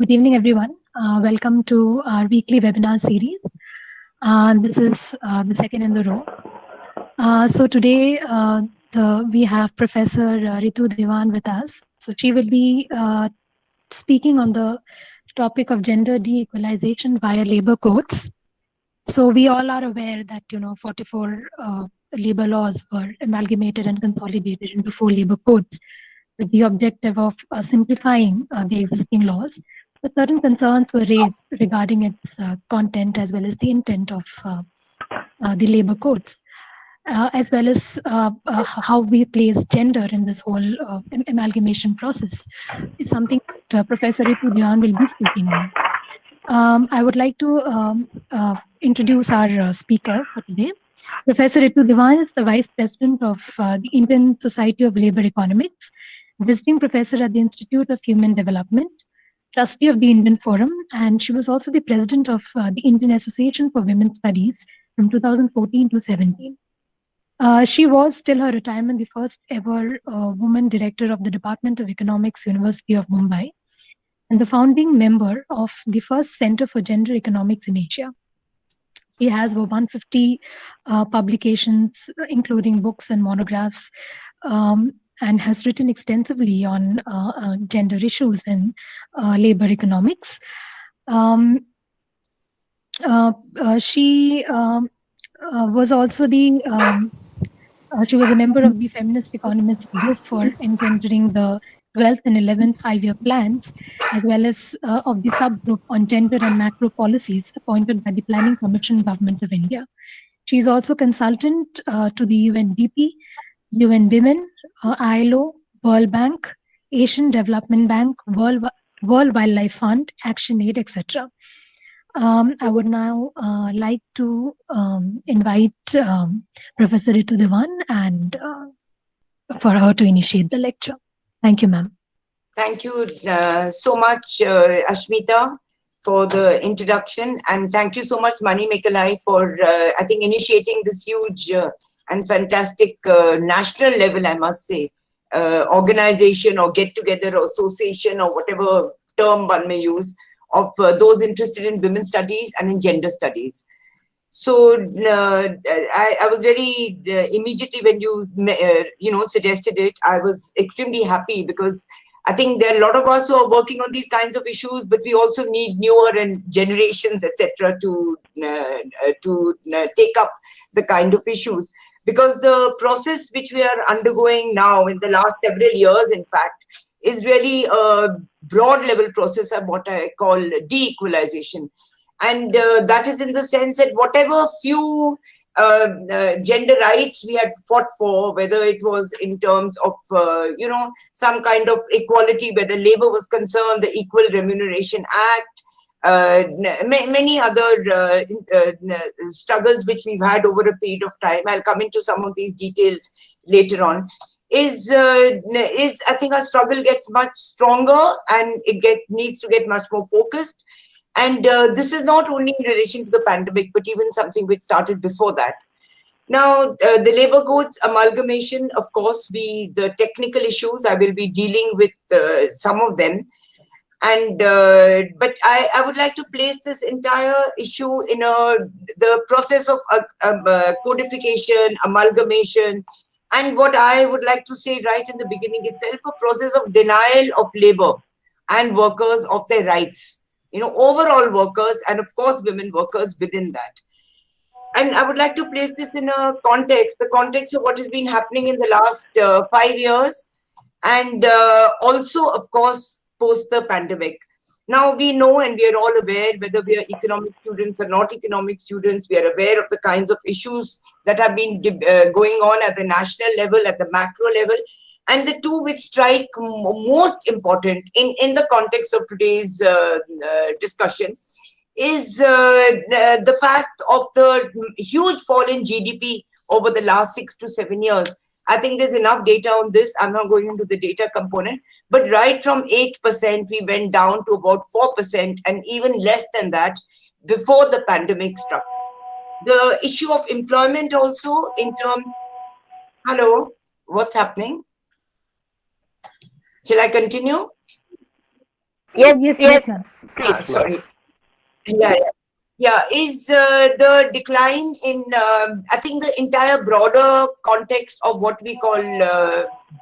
Good evening, everyone. Welcome to our weekly webinar series. This is the second in the row. So today we have Professor Ritu Dewan with us. So she will be speaking on the topic of gender de-equalization via labor codes. So we all are aware that 44 labor laws were amalgamated and consolidated into 4 labor codes, with the objective of simplifying the existing laws. But certain concerns were raised regarding its content as well as the intent of the labor codes, as well as how we place gender in this whole amalgamation process, is something that Professor Ritu Dewan will be speaking on. I would like to introduce our speaker for today. Professor Ritu Dewan is the Vice President of the Indian Society of Labour Economics, visiting professor at the Institute of Human Development, trustee of the Indian Forum, and she was also the president of the Indian Association for Women's Studies from 2014 to 17. She was, till her retirement, the first ever woman director of the Department of Economics, University of Mumbai, and the founding member of the first Center for Gender Economics in Asia. She has over 150 publications, including books and monographs, and has written extensively on gender issues and labor economics. She was also she was a member of the Feminist Economists Group for engendering the 12th and 11th 5-year plans, as well as of the subgroup on gender and macro policies appointed by the Planning Commission Government of India. She is also consultant to the UNDP, UN Women, ILO, World Bank, Asian Development Bank, World Wildlife Fund, Action Aid, etc. I would now like to invite Professor Ritu Dewan and for her to initiate the lecture. Thank you, ma'am. Thank you so much, Ashmita, for the introduction, and thank you so much, Manimekalai, for I think initiating this huge and fantastic national level, I must say, organization or get-together or association or whatever term one may use, of those interested in women's studies and in gender studies. So I was very immediately when you suggested it, I was extremely happy, because I think there are a lot of us who are working on these kinds of issues, but we also need newer and generations, etc., to take up the kind of issues, because the process which we are undergoing now in the last several years, in fact, is really a broad level process of what I call de-equalization. And that is in the sense that whatever few gender rights we had fought for, whether it was in terms of, some kind of equality, whether labor was concerned, the Equal Remuneration Act, many other struggles which we've had over a period of time. I'll come into some of these details later on. I think our struggle gets much stronger, and it needs to get much more focused. And this is not only in relation to the pandemic, but even something which started before that. Now, the labor codes amalgamation, of course, the technical issues, I will be dealing with some of them. And but I would like to place this entire issue in the process of codification, amalgamation, and what I would like to say right in the beginning itself, a process of denial of labor and workers of their rights, overall workers, and of course women workers within that. And I would like to place this in a context, the context of what has been happening in the last 5 years, and also, of course, post the pandemic. Now we know, and we are all aware, whether we are economic students or not economic students, we are aware of the kinds of issues that have been going on at the national level, at the macro level. And the two which strike most important in the context of today's discussion is the fact of the huge fall in GDP over the last 6 to 7 years. I think there's enough data on this. I'm not going into the data component, but right from 8%, we went down to about 4%, and even less than that before the pandemic struck. The issue of employment also in terms, hello, what's happening? Shall I continue? Yes, yes, please. Sorry. Yeah, yeah. Yeah, is the decline in, I think, the entire broader context of what we call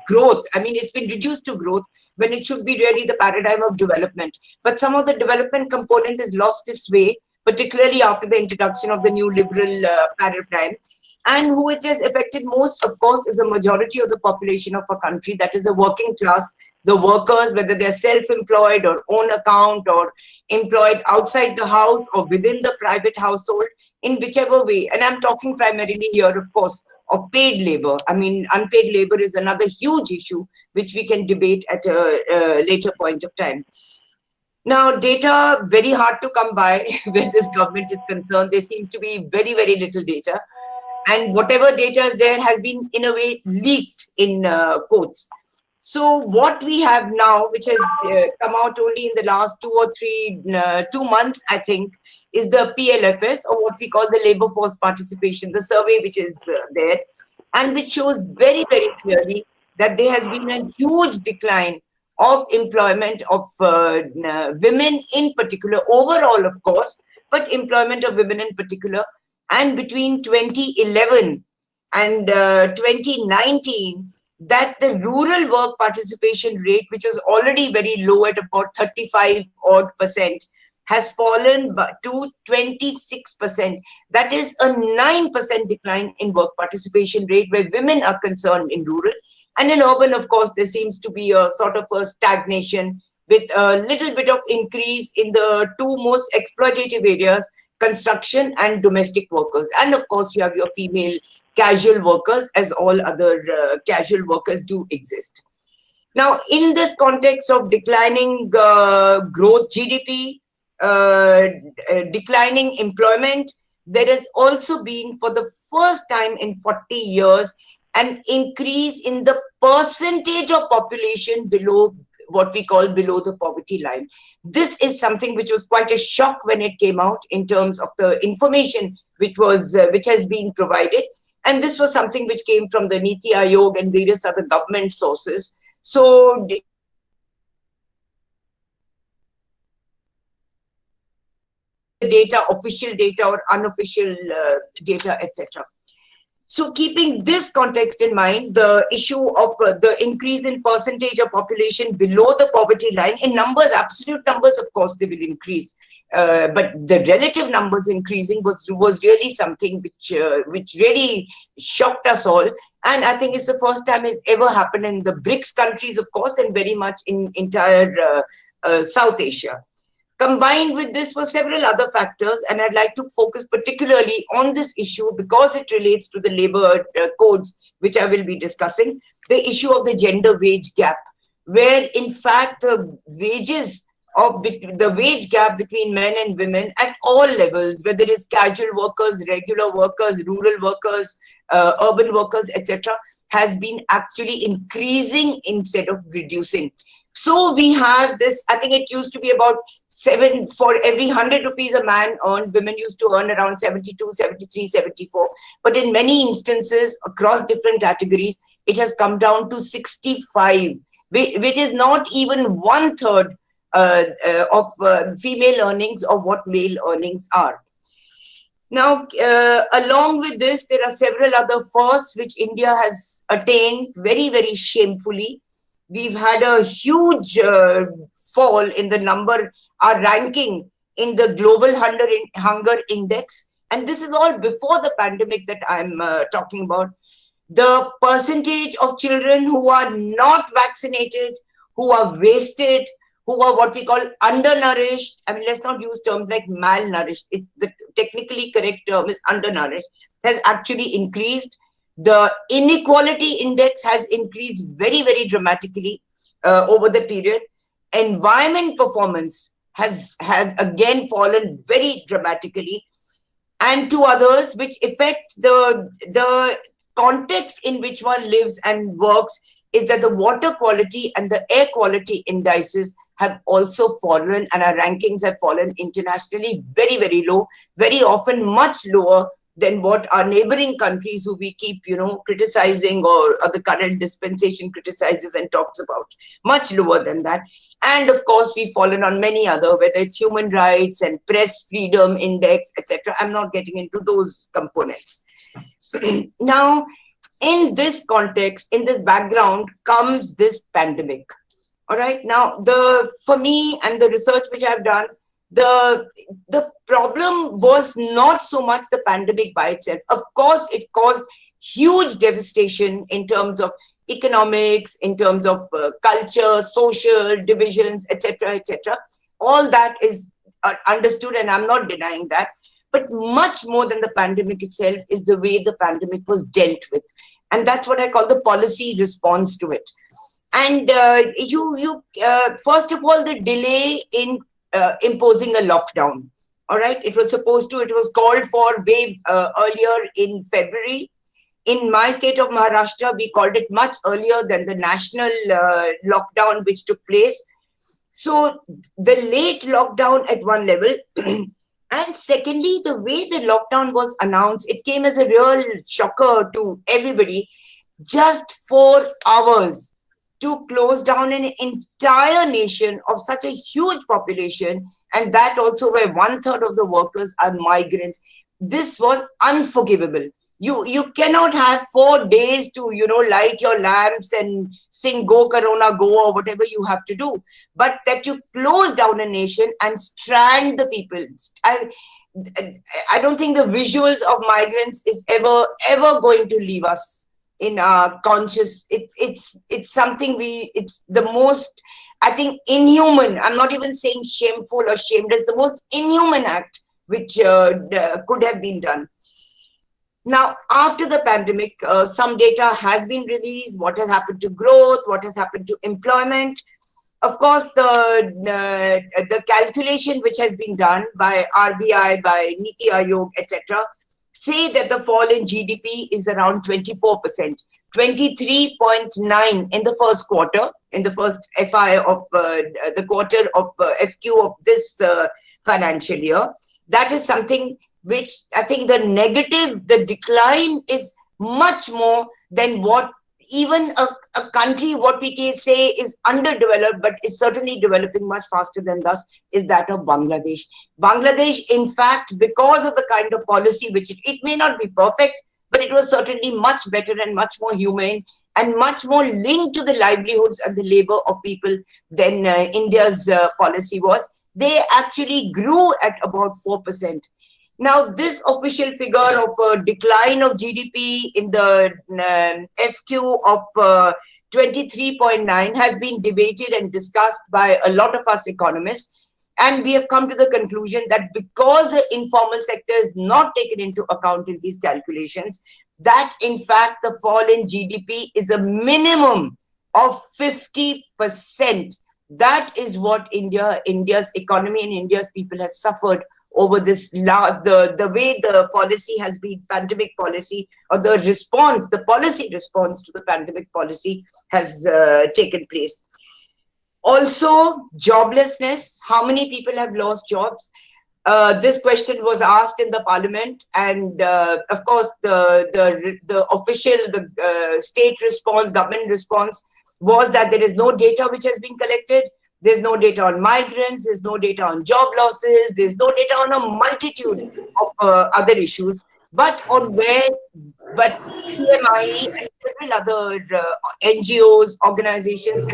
growth. I mean, it's been reduced to growth when it should be really the paradigm of development. But some of the development component has lost its way, particularly after the introduction of the new liberal paradigm. And who it has affected most, of course, is the majority of the population of a country, that is the working class, the workers, whether they're self-employed or own account or employed outside the house or within the private household, in whichever way. And I'm talking primarily here, of course, of paid labor. I mean, unpaid labor is another huge issue which we can debate at a later point of time. Now, data, very hard to come by where this government is concerned. There seems to be very, very little data. And whatever data is there has been, in a way, leaked in quotes. So what we have now, which has come out only in the last 2 months, I think, is the PLFS, or what we call the labor force participation, the survey which is there, and which shows very, very clearly that there has been a huge decline of employment of women in particular, overall, of course, but employment of women in particular. And between 2011 and 2019, that the rural work participation rate, which was already very low at about 35% has fallen to 26%. That is a 9% decline in work participation rate where women are concerned in rural. And in urban, of course, there seems to be a sort of a stagnation with a little bit of increase in the two most exploitative areas, construction and domestic workers. And of course, you have your female casual workers, as all other casual workers do exist. Now, in this context of declining growth, GDP, declining employment, there has also been, for the first time in 40 years, an increase in the percentage of population below what we call below the poverty line. This is something which was quite a shock when it came out in terms of the information which has been provided. And this was something which came from the Niti Aayog and various other government sources. So the data, official data or unofficial data, etc. So keeping this context in mind, the issue of the increase in percentage of population below the poverty line, in numbers, absolute numbers, of course, they will increase. But the relative numbers increasing was really something which really shocked us all. And I think it's the first time it's ever happened in the BRICS countries, of course, and very much in entire South Asia. Combined with this were several other factors, and I'd like to focus particularly on this issue because it relates to the labor codes, which I will be discussing, the issue of the gender wage gap, where in fact the wage gap between men and women at all levels, whether it's casual workers, regular workers, rural workers, urban workers, etc., has been actually increasing instead of reducing. So we have this, I think it used to be about 7 for every 100 rupees a man earned, women used to earn around 72, 73, 74. But in many instances across different categories, it has come down to 65, which is not even 1/3 of female earnings of what male earnings are. Now, along with this, there are several other firsts which India has attained very, very shamefully. We've had a huge fall in the number, our ranking in the global hunger index. And this is all before the pandemic that I'm talking about. The percentage of children who are not vaccinated, who are wasted, who are what we call undernourished. I mean, let's not use terms like malnourished. The technically correct term is undernourished, has actually increased. The inequality index has increased very, very dramatically over the period. Environment performance has again fallen very dramatically. And two others which affect the context in which one lives and works is that the water quality and the air quality indices have also fallen, and our rankings have fallen internationally very, very low, very often much lower than what our neighboring countries, who we keep, criticizing, or the current dispensation criticizes and talks about. Much lower than that. And of course, we've fallen on many other, whether it's human rights and press freedom index, etc. I'm not getting into those components. Now, in this context, in this background, comes this pandemic. All right. Now, for me and the research which I've done, the problem was not so much the pandemic by itself. Of course, it caused huge devastation in terms of economics, in terms of culture, social divisions, etc., etc. All that is understood, and I'm not denying that. But much more than the pandemic itself is the way the pandemic was dealt with. And that's what I call the policy response to it. And first of all, the delay in imposing a lockdown. All right, it was called for way earlier in February. In my state of Maharashtra, we called it much earlier than the national lockdown which took place. So the late lockdown at one level, and secondly, the way the lockdown was announced, it came as a real shocker to everybody. Just 4 hours to close down an entire nation of such a huge population, and that also where 1/3 of the workers are migrants. This was unforgivable. You cannot have 4 days to light your lamps and sing "Go Corona Go" or whatever you have to do, but that you close down a nation and strand the people. I don't think the visuals of migrants is ever going to leave us in our conscious. It's something it's the most, I think, inhuman. I'm not even saying shameful or shameless. The most inhuman act which could have been done. Now, after the pandemic, some data has been released. What has happened to growth? What has happened to employment? Of course, the calculation which has been done by RBI, by Niti Aayog, etc., say that the fall in GDP is around 24%, 23.9 in the first quarter, in the first FI of the quarter of FQ of this financial year. That is something which I think the decline is much more than what even a country, what we can say is underdeveloped, but is certainly developing much faster than us, is that of Bangladesh. Bangladesh, in fact, because of the kind of policy which it may not be perfect, but it was certainly much better and much more humane and much more linked to the livelihoods and the labor of people than India's policy was. They actually grew at about 4%. Now, this official figure of a decline of GDP in the FQ of 23.9 has been debated and discussed by a lot of us economists. And we have come to the conclusion that because the informal sector is not taken into account in these calculations, that in fact the fall in GDP is a minimum of 50%. That is what India's economy and India's people has suffered over this, the way the policy has been, pandemic policy, or the response, the policy response to the pandemic policy has taken place. Also, joblessness. How many people have lost jobs? This question was asked in the parliament, and of course, the official, state response, government response was that there is no data which has been collected. There's no data on migrants, there's no data on job losses, there's no data on a multitude of other issues, but PMI and several other NGOs, organizations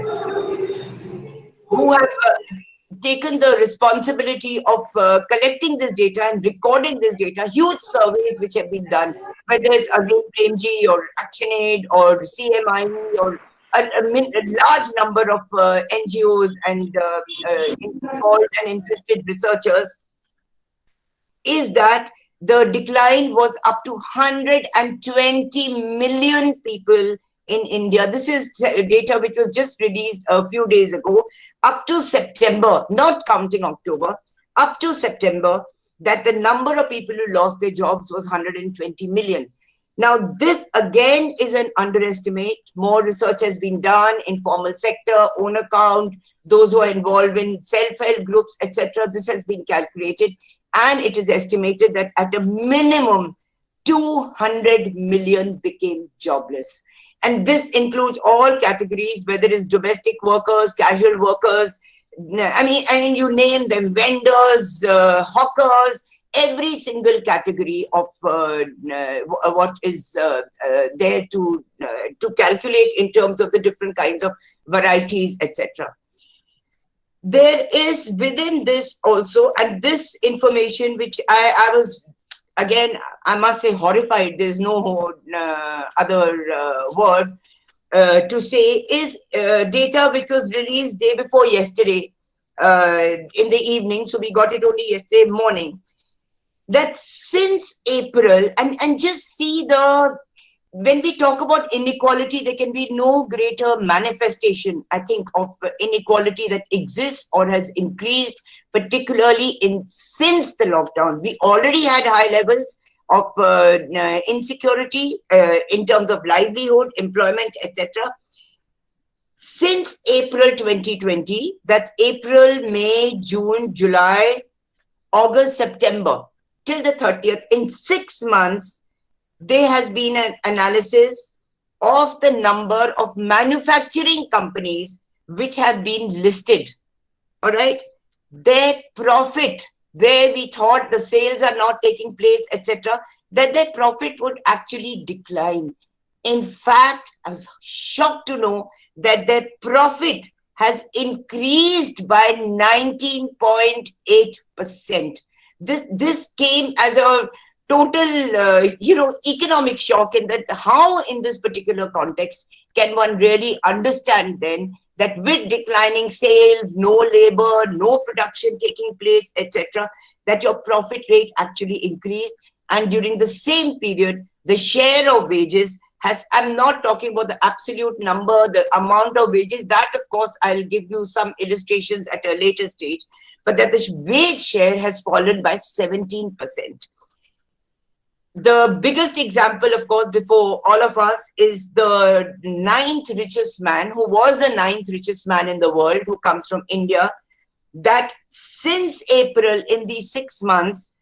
who have taken the responsibility of collecting this data and recording this data, huge surveys which have been done, whether it's Azim Premji or ActionAid or CMI or a large number of NGOs and involved and interested researchers, is that the decline was up to 120 million people in India. This is data which was just released a few days ago, up to September, not counting October, up to September, that the number of people who lost their jobs was 120 million. Now, this again is an underestimate. More research has been done, informal sector, own account, those who are involved in self-help groups, etc. This has been calculated, and it is estimated that at a minimum, 200 million became jobless. And this includes all categories, whether it's domestic workers, casual workers, I mean, you name them, vendors, hawkers, every single category of what is there to calculate in terms of the different kinds of varieties, etc. There is within this also, and this information which I was, again, I must say horrified, there's no other word to say, is data which was released day before yesterday in the evening. So we got it only yesterday morning. That since April, and just see when we talk about inequality, there can be no greater manifestation, I think, of inequality that exists or has increased, particularly since the lockdown. We already had high levels of insecurity in terms of livelihood, employment, etc. Since April 2020, that's April, May, June, July, August, September, till the 30th, in 6 months, there has been an analysis of the number of manufacturing companies which have been listed. All right, their profit, where we thought the sales are not taking place, etc., that their profit would actually decline. In fact, I was shocked to know that their profit has increased by 19.8%. This came as a total, economic shock, in that how in this particular context can one really understand then that with declining sales, no labor, no production taking place, etc., that your profit rate actually increased. And during the same period, the share of wages has, I'm not talking about the absolute number, the amount of wages, that of course I'll give you some illustrations at a later stage, but that the wage share has fallen by 17%. The biggest example, of course, before all of us is the 9th richest man, who was the 9th richest man in the world, who comes from India, that since April, in these 6 months,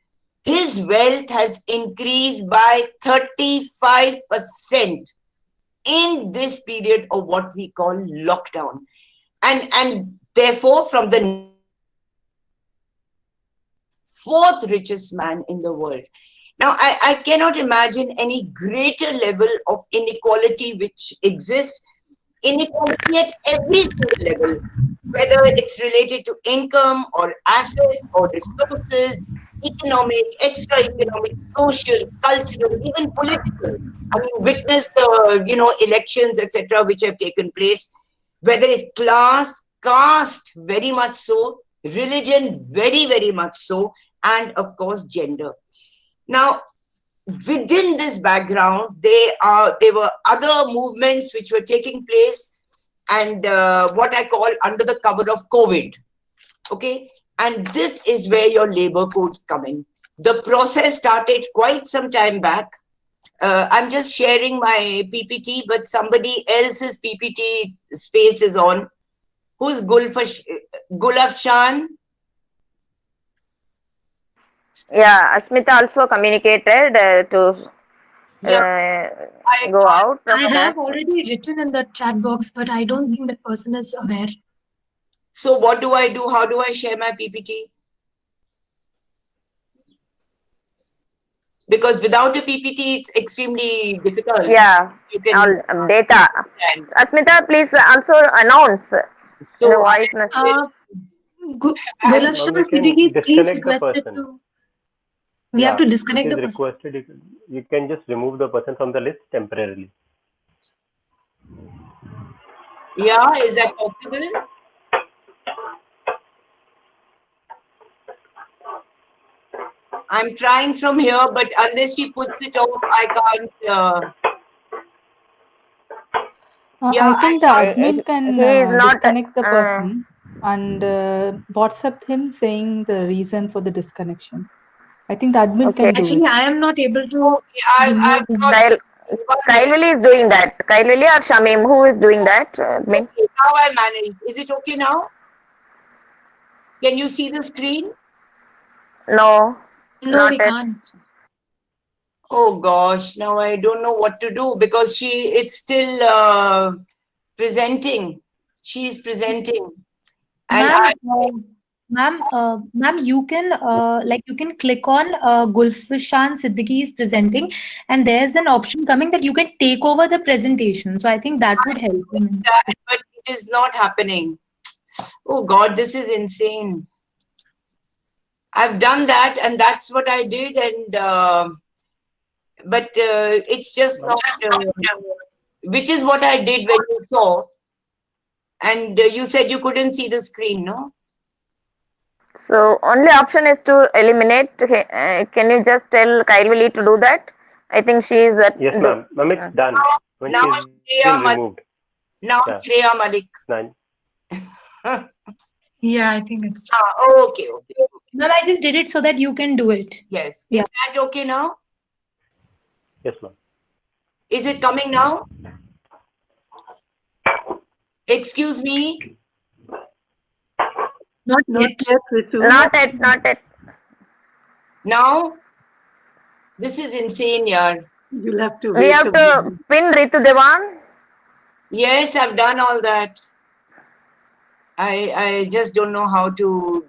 his wealth has increased by 35% in this period of what we call lockdown. And therefore, from the 4th richest man in the world. Now, I cannot imagine any greater level of inequality which exists, inequality at every single level, whether it's related to income or assets or resources, economic, extra-economic, social, cultural, even political. I mean, witness the, elections, etc., which have taken place, whether it's class, caste, very much so, religion, very, very much so, and of course, gender. Now, within this background, there were other movements which were taking place, and what I call under the cover of COVID. Okay, and this is where your labor codes come in. The process started quite some time back. I'm just sharing my PPT, but somebody else's PPT space is on. Who's Gulafshan? Yeah, Asmita also communicated to go out. I have already written in the chat box, but I don't think that person is aware. So what do I do? How do I share my PPT? Because without a PPT, it's extremely difficult. Yeah, you can all data. Asmita, please also announce. So the voice Gulafshan Siddiqui is please requested to. We have to disconnect the person. Requested, you can just remove the person from the list temporarily. Yeah, is that possible? I'm trying from here, but unless she puts it off, I can't. I think the admin can disconnect the person and WhatsApp him saying the reason for the disconnection. I think the admin can do Actually, it. I am not able to. Kailuli is doing that. Kailuli or Shamim, who is doing that? Okay, now I managed. Is it okay now? Can you see the screen? No. No, we can't. Oh gosh, now I don't know what to do because it's still presenting. She's presenting. And Ma'am, you can you can click on Gulfishan Siddiqui is presenting, and there's an option coming that you can take over the presentation. So I think that would help you. Ma'am. but it is not happening. Oh God, this is insane. I've done that, and that's what I did, and but it's just not. Which is what I did when you saw, and you said you couldn't see the screen, no? So only option is to eliminate. Can you just tell Kailvili to do that? I think she is at. Yes, ma'am. Ma'am, it's done. When Now she's been removed. Now Yeah. Shreya Malik. Nine. Yeah, I think it's. Okay. Ma'am, I just did it so that you can do it. Yes. Yeah. Is that okay now? Yes, ma'am. Is it coming now? Excuse me. Not yet. Ritu. Not yet. Now? This is insane, yaar. You'll have to We wait. have to pin Ritu Dewan. Yes, I've done all that. I just don't know how to.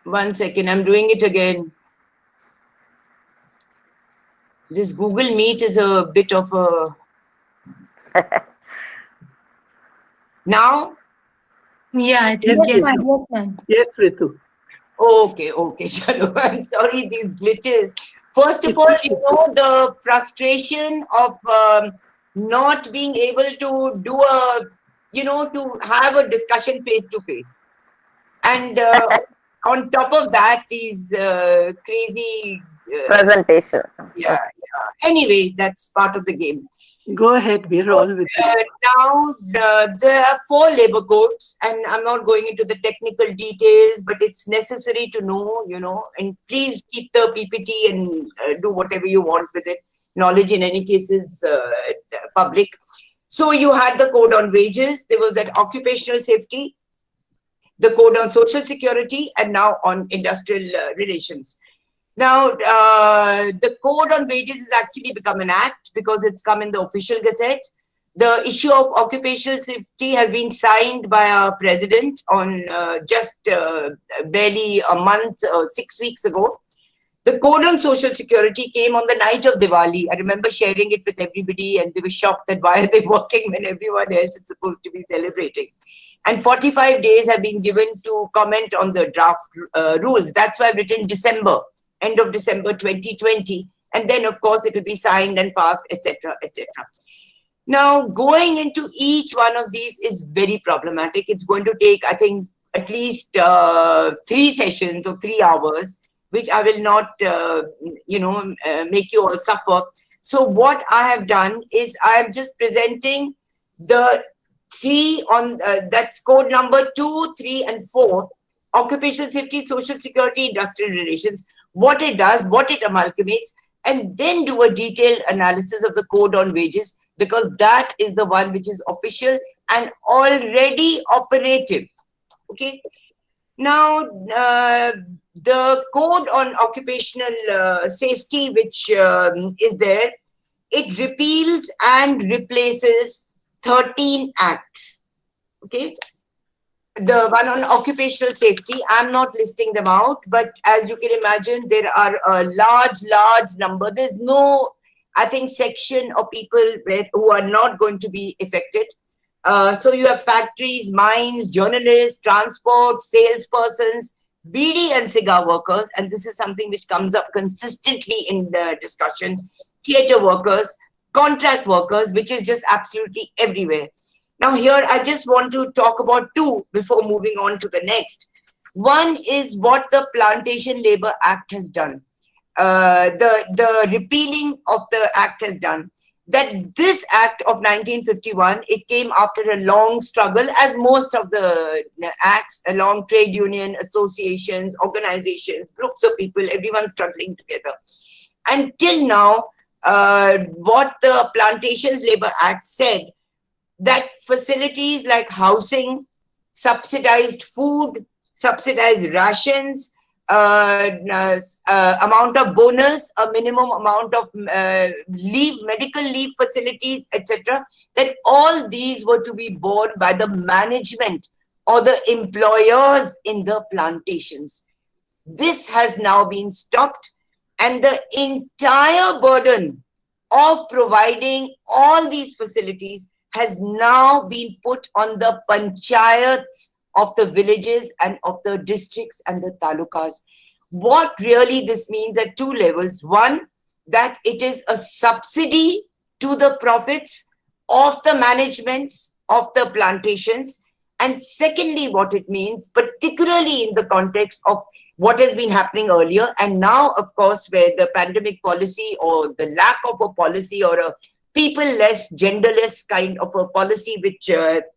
One second, I'm doing it again. This Google Meet is a bit of a. Now? Yeah, I think Yes, yes. ma'am. Yes, Ritu. Okay, Chalo. I'm sorry, these glitches. First of all, the frustration of not being able to do to have a discussion face to face. And on top of that, these crazy presentation. Yeah. Anyway, that's part of the game. Go ahead, we're all with you. Now, there are 4 labor codes, and I'm not going into the technical details, but it's necessary to know, and please keep the PPT and do whatever you want with it. Knowledge, in any case, is public. So you had the code on wages, there was that occupational safety, the code on social security, and now on industrial relations. Now, the code on wages has actually become an act because it's come in the official gazette. The issue of occupational safety has been signed by our president on just barely a month, 6 weeks ago. The code on social security came on the night of Diwali. I remember sharing it with everybody, and they were shocked that why are they working when everyone else is supposed to be celebrating. And 45 days have been given to comment on the draft rules. That's why I've written December. End of December 2020, and then of course it will be signed and passed, etc., etc. Now, going into each one of these is very problematic. It's going to take, I think, at least 3 sessions or 3 hours, which I will not, make you all suffer. So what I have done is I am just presenting the 3 on that's code number 2, 3, and 4. Occupational safety, social security, industrial relations, what it does, what it amalgamates, and then do a detailed analysis of the code on wages, because that is the one which is official and already operative. Okay. Now, the code on occupational safety, which is there, it repeals and replaces 13 acts. Okay. The one on occupational safety, I'm not listing them out, but as you can imagine, there are a large number. There's no, I think, section of people who are not going to be affected. So you have factories, mines, journalists, transport, salespersons, BD and cigar workers, and this is something which comes up consistently in the discussion, theatre workers, contract workers, which is just absolutely everywhere. Now here, I just want to talk about 2 before moving on to the next. One is what the Plantation Labour Act has done. The repealing of the act has done. That this act of 1951, it came after a long struggle, as most of the acts, along trade union, associations, organizations, groups of people, everyone struggling together. Until now, what the Plantations Labour Act said, that facilities like housing, subsidized food, subsidized rations, amount of bonus, a minimum amount of leave, medical leave facilities, etc. That all these were to be borne by the management or the employers in the plantations. This has now been stopped, and the entire burden of providing all these facilities has now been put on the panchayats of the villages and of the districts and the talukas. What really this means at two levels. One, that it is a subsidy to the profits of the managements of the plantations. And secondly, what it means, particularly in the context of what has been happening earlier, and now, of course, where the pandemic policy or the lack of a policy or a people-less, genderless kind of a policy which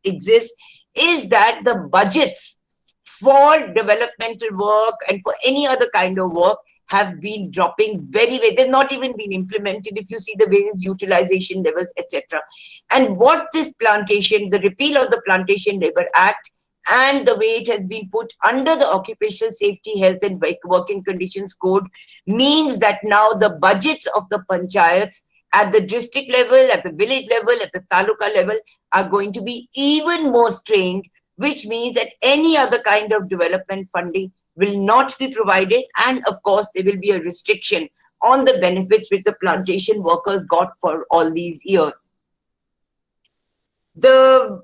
exists, is that the budgets for developmental work and for any other kind of work have been dropping very, very. They've not even been implemented if you see the various utilization levels, etc. And what this plantation, the repeal of the Plantation Labour Act, and the way it has been put under the Occupational Safety, Health and Working Conditions Code means that now the budgets of the panchayats at the district level, at the village level, at the taluka level are going to be even more strained, which means that any other kind of development funding will not be provided. And of course, there will be a restriction on the benefits which the plantation workers got for all these years. The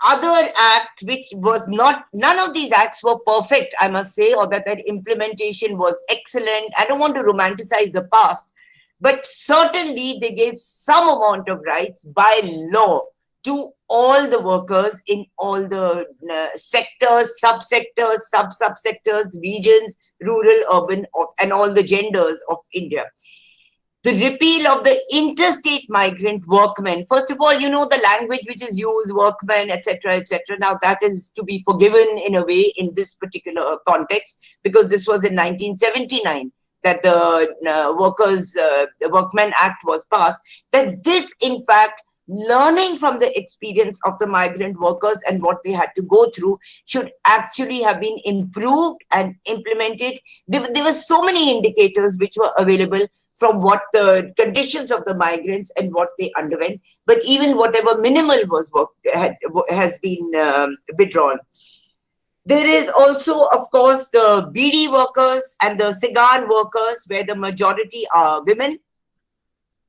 other act, which was not, none of these acts were perfect, I must say, or that their implementation was excellent. I don't want to romanticize the past, but certainly they gave some amount of rights by law to all the workers in all the sectors, subsectors, sub-subsectors, regions, rural, urban, and all the genders of India. The repeal of the interstate migrant workmen. First of all, you know, the language which is used, workmen, etc., etc. Now that is to be forgiven in a way in this particular context, because this was in 1979 that the Workmen Act was passed. That this, in fact, learning from the experience of the migrant workers and what they had to go through should actually have been improved and implemented. There were so many indicators which were available from what the conditions of the migrants and what they underwent, but even whatever minimal was has been withdrawn. There is also, of course, the BD workers and the cigar workers, where the majority are women,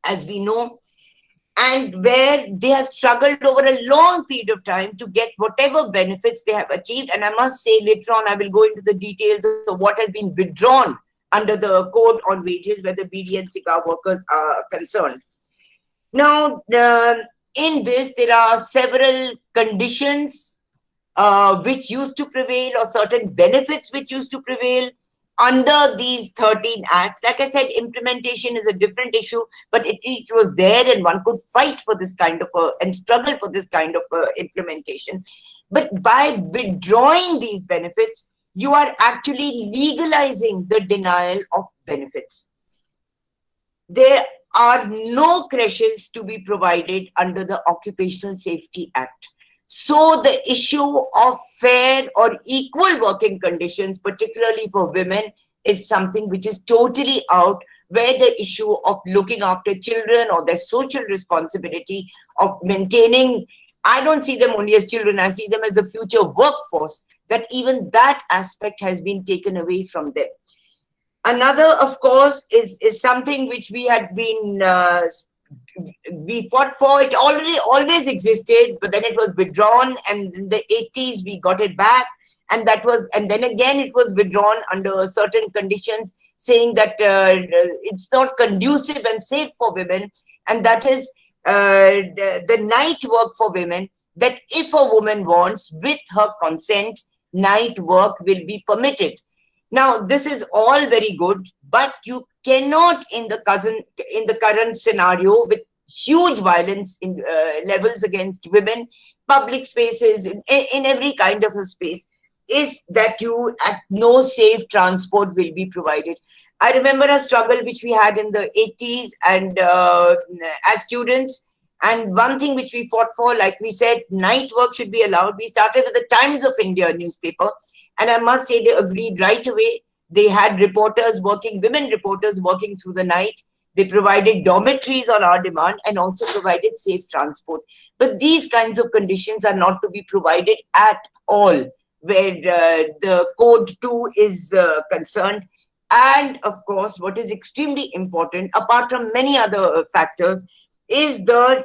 as we know, and where they have struggled over a long period of time to get whatever benefits they have achieved. And I must say, later on, I will go into the details of what has been withdrawn under the Code on Wages, where the BD and cigar workers are concerned. Now, in this, there are several conditions which used to prevail, or certain benefits which used to prevail under these 13 acts. Like I said, implementation is a different issue, but it was there, and one could fight for this kind of and struggle for this kind of implementation. But by withdrawing these benefits, you are actually legalizing the denial of benefits. There are no creches to be provided under the Occupational Safety Act. So the issue of fair or equal working conditions, particularly for women, is something which is totally out, where the issue of looking after children or their social responsibility of maintaining, I don't see them only as children, I see them as the future workforce, that even that aspect has been taken away from them. Another, of course, is something which we had been we fought for. It always existed, but then it was withdrawn, and in the 80s we got it back, and then again it was withdrawn under certain conditions, saying that it's not conducive and safe for women, and that is the night work for women, that if a woman wants, with her consent, night work will be permitted. Now, this is all very good, but you cannot, in the current scenario, with huge violence in levels against women, public spaces, in every kind of a space, is that no safe transport will be provided. I remember a struggle which we had in the 80s, and as students, And one thing which we fought for, like we said, night work should be allowed. We started with the Times of India newspaper, and I must say they agreed right away. They had reporters working, women reporters working through the night. They provided dormitories on our demand and also provided safe transport. But these kinds of conditions are not to be provided at all where the Code 2 is concerned. And of course, what is extremely important, apart from many other factors, is the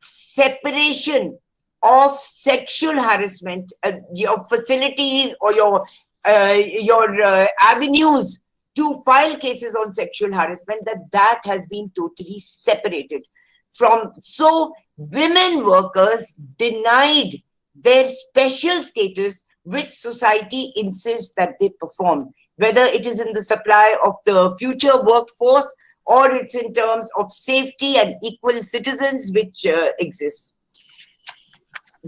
separation of sexual harassment, your facilities or your avenues to file cases on sexual harassment, that has been totally separated from. So women workers denied their special status which society insists that they perform, whether it is in the supply of the future workforce or it's in terms of safety and equal citizens which exists.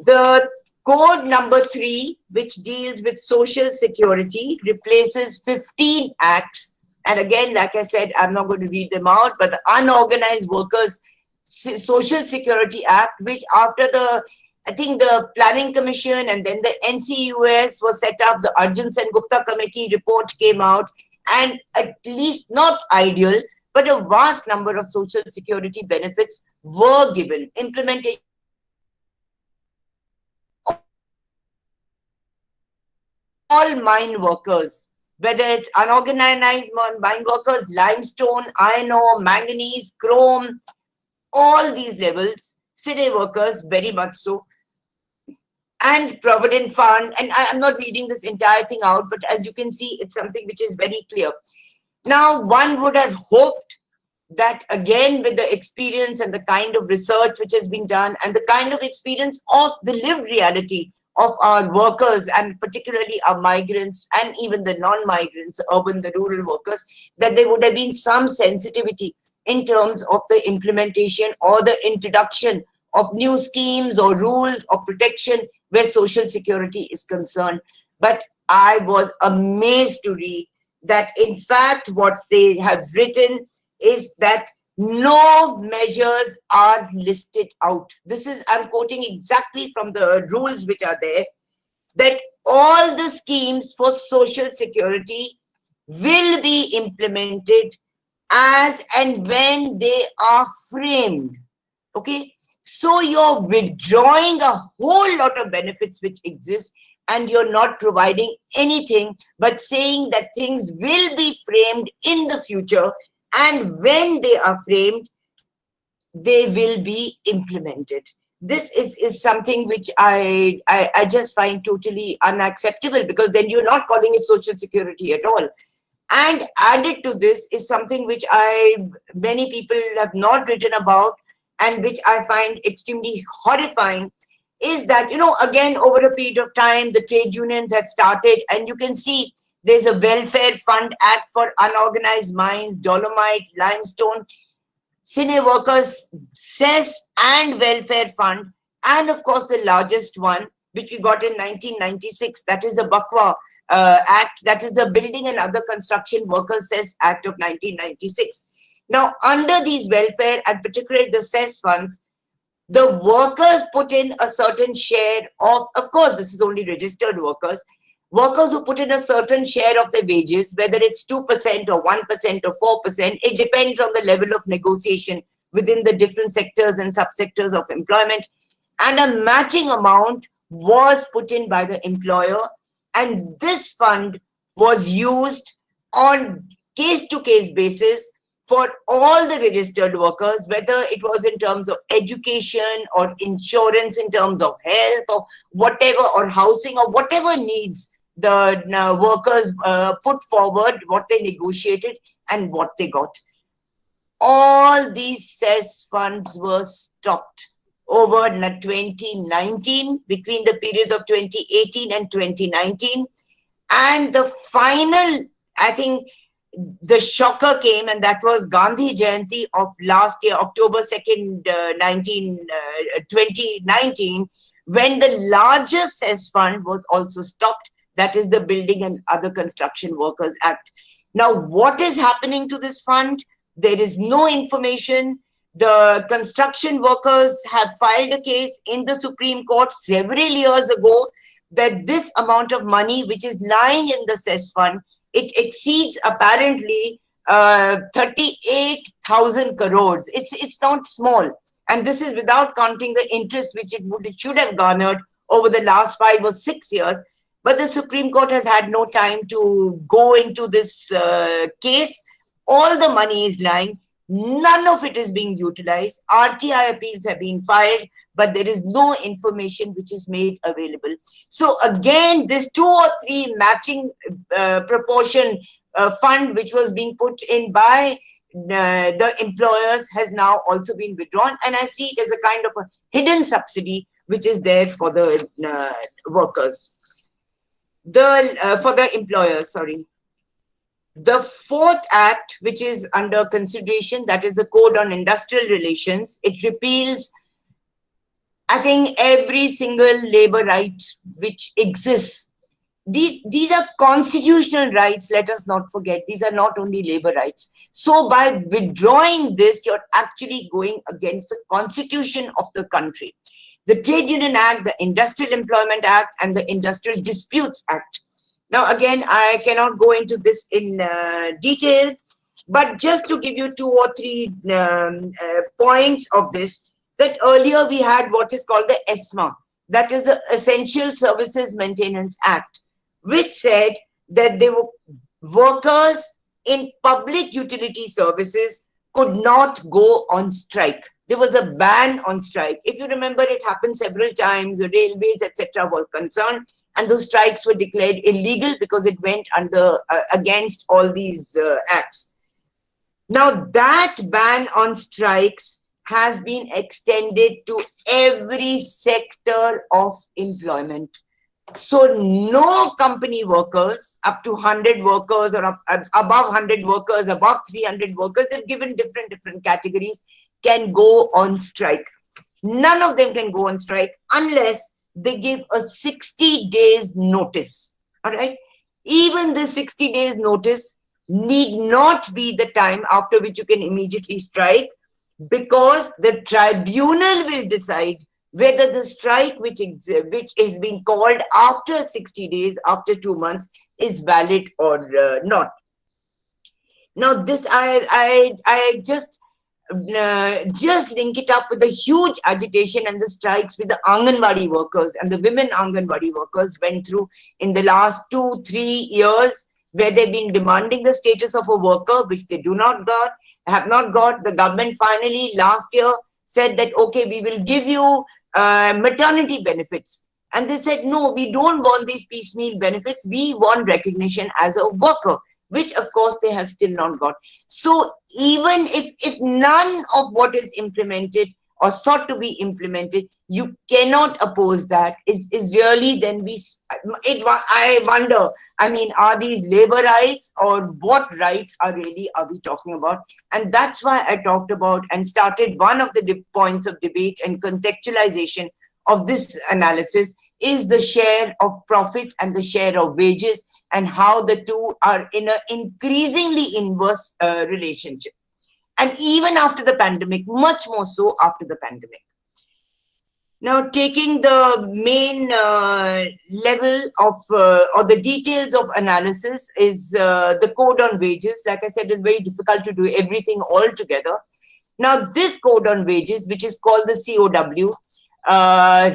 The code number 3, which deals with social security, replaces 15 acts. And again, like I said, I'm not going to read them out, but the Unorganized Workers Social Security Act, which after I think the Planning Commission and then the NCUS was set up, the Arjun Sen Gupta Committee report came out, and at least not ideal, but a vast number of social security benefits were given. Implementation all mine workers, whether it's unorganized mine workers, limestone, iron ore, manganese, chrome, all these levels, city workers very much so, and Provident Fund. And I'm not reading this entire thing out, but as you can see, it's something which is very clear. Now, one would have hoped that again, with the experience and the kind of research which has been done and the kind of experience of the lived reality of our workers, and particularly our migrants and even the non-migrants, urban, the rural workers, that there would have been some sensitivity in terms of the implementation or the introduction of new schemes or rules of protection where social security is concerned. But I was amazed to read that in fact what they have written is that no measures are listed out. This is, I'm quoting exactly from the rules which are there, that all the schemes for social security will be implemented as and when they are framed. Okay, so you're withdrawing a whole lot of benefits which exist, and you're not providing anything but saying that things will be framed in the future, and when they are framed, they will be implemented. This is something which I just find totally unacceptable, because then you're not calling it social security at all. And added to this is something which many people have not written about, and which I find extremely horrifying, is that, you know, again, over a period of time, the trade unions had started, and you can see there's a Welfare Fund Act for unorganized mines, dolomite, limestone, cine workers, cess and welfare fund, and of course the largest one, which we got in 1996, that is the Bakwa Act, that is the Building and Other Construction Workers Cess Act of 1996. Now, under these welfare and particularly the cess funds, the workers put in a certain share of course, this is only registered workers who put in a certain share of their wages, whether it's 2% or 1% or 4%, it depends on the level of negotiation within the different sectors and subsectors of employment. And a matching amount was put in by the employer. And this fund was used on case-to-case basis for all the registered workers, whether it was in terms of education or insurance, in terms of health or whatever, or housing or whatever needs the workers put forward, what they negotiated and what they got. All these cess funds were stopped over 2019, between the periods of 2018 and 2019. And the final, I think, the shocker came, and that was Gandhi Jayanti of last year, October 2nd, 2019, when the largest cess fund was also stopped. That is the Building and Other Construction Workers Act. Now, what is happening to this fund? There is no information. The construction workers have filed a case in the Supreme Court several years ago that this amount of money which is lying in the cess fund, it exceeds apparently 38,000 crores. It's not small. And this is without counting the interest which it should have garnered over the last 5 or 6 years. But the Supreme Court has had no time to go into this case. All the money is lying. None of it is being utilized. RTI appeals have been filed, but there is no information which is made available. So again, this 2 or 3 matching proportion fund which was being put in by the employers has now also been withdrawn, and I see it as a kind of a hidden subsidy which is there for the workers, for the employers, sorry. The 4th act which is under consideration, that is the Code on Industrial Relations, it repeals, I think, every single labor right which exists. These are constitutional rights, let us not forget. These are not only labor rights. So by withdrawing this, you're actually going against the constitution of the country. The Trade Union Act, the Industrial Employment Act, and the Industrial Disputes Act. Now, again, I cannot go into this in detail, but just to give you 2 or 3 points of this, that earlier we had what is called the ESMA, that is the Essential Services Maintenance Act, which said that they were workers in public utility services could not go on strike. There was a ban on strike. If you remember, it happened several times. The railways, etc., were concerned, and those strikes were declared illegal because it went under against all these acts. Now that ban on strikes has been extended to every sector of employment. So no company workers up to 100 workers or above 100 workers, above 300 workers, they've given different categories, can go on strike. None of them can go on strike unless they give a 60 days notice. All right. Even the 60 days notice need not be the time after which you can immediately strike, because the tribunal will decide whether the strike which is being called after 60 days, after 2 months, is valid or not. Now this, I just link it up with the huge agitation and the strikes with the Anganwadi workers and the women Anganwadi workers went through in the last 2-3 years, where they've been demanding the status of a worker, which they have not got. The government finally last year said that, okay, we will give you maternity benefits. And they said, no, we don't want these piecemeal benefits. We want recognition as a worker, which of course they have still not got. So even if none of what is implemented or sought to be implemented, you cannot oppose that, is really then I wonder, I mean, are these labor rights, or what rights are we talking about? And that's why I talked about and started one of the points of debate and contextualization of this analysis is the share of profits and the share of wages, and how the two are in an increasingly inverse relationship. And even after the pandemic, much more so after the pandemic. Now, taking the main level of, or the details of analysis is the code on wages. Like I said, it's very difficult to do everything all together. Now, this code on wages, which is called the COW,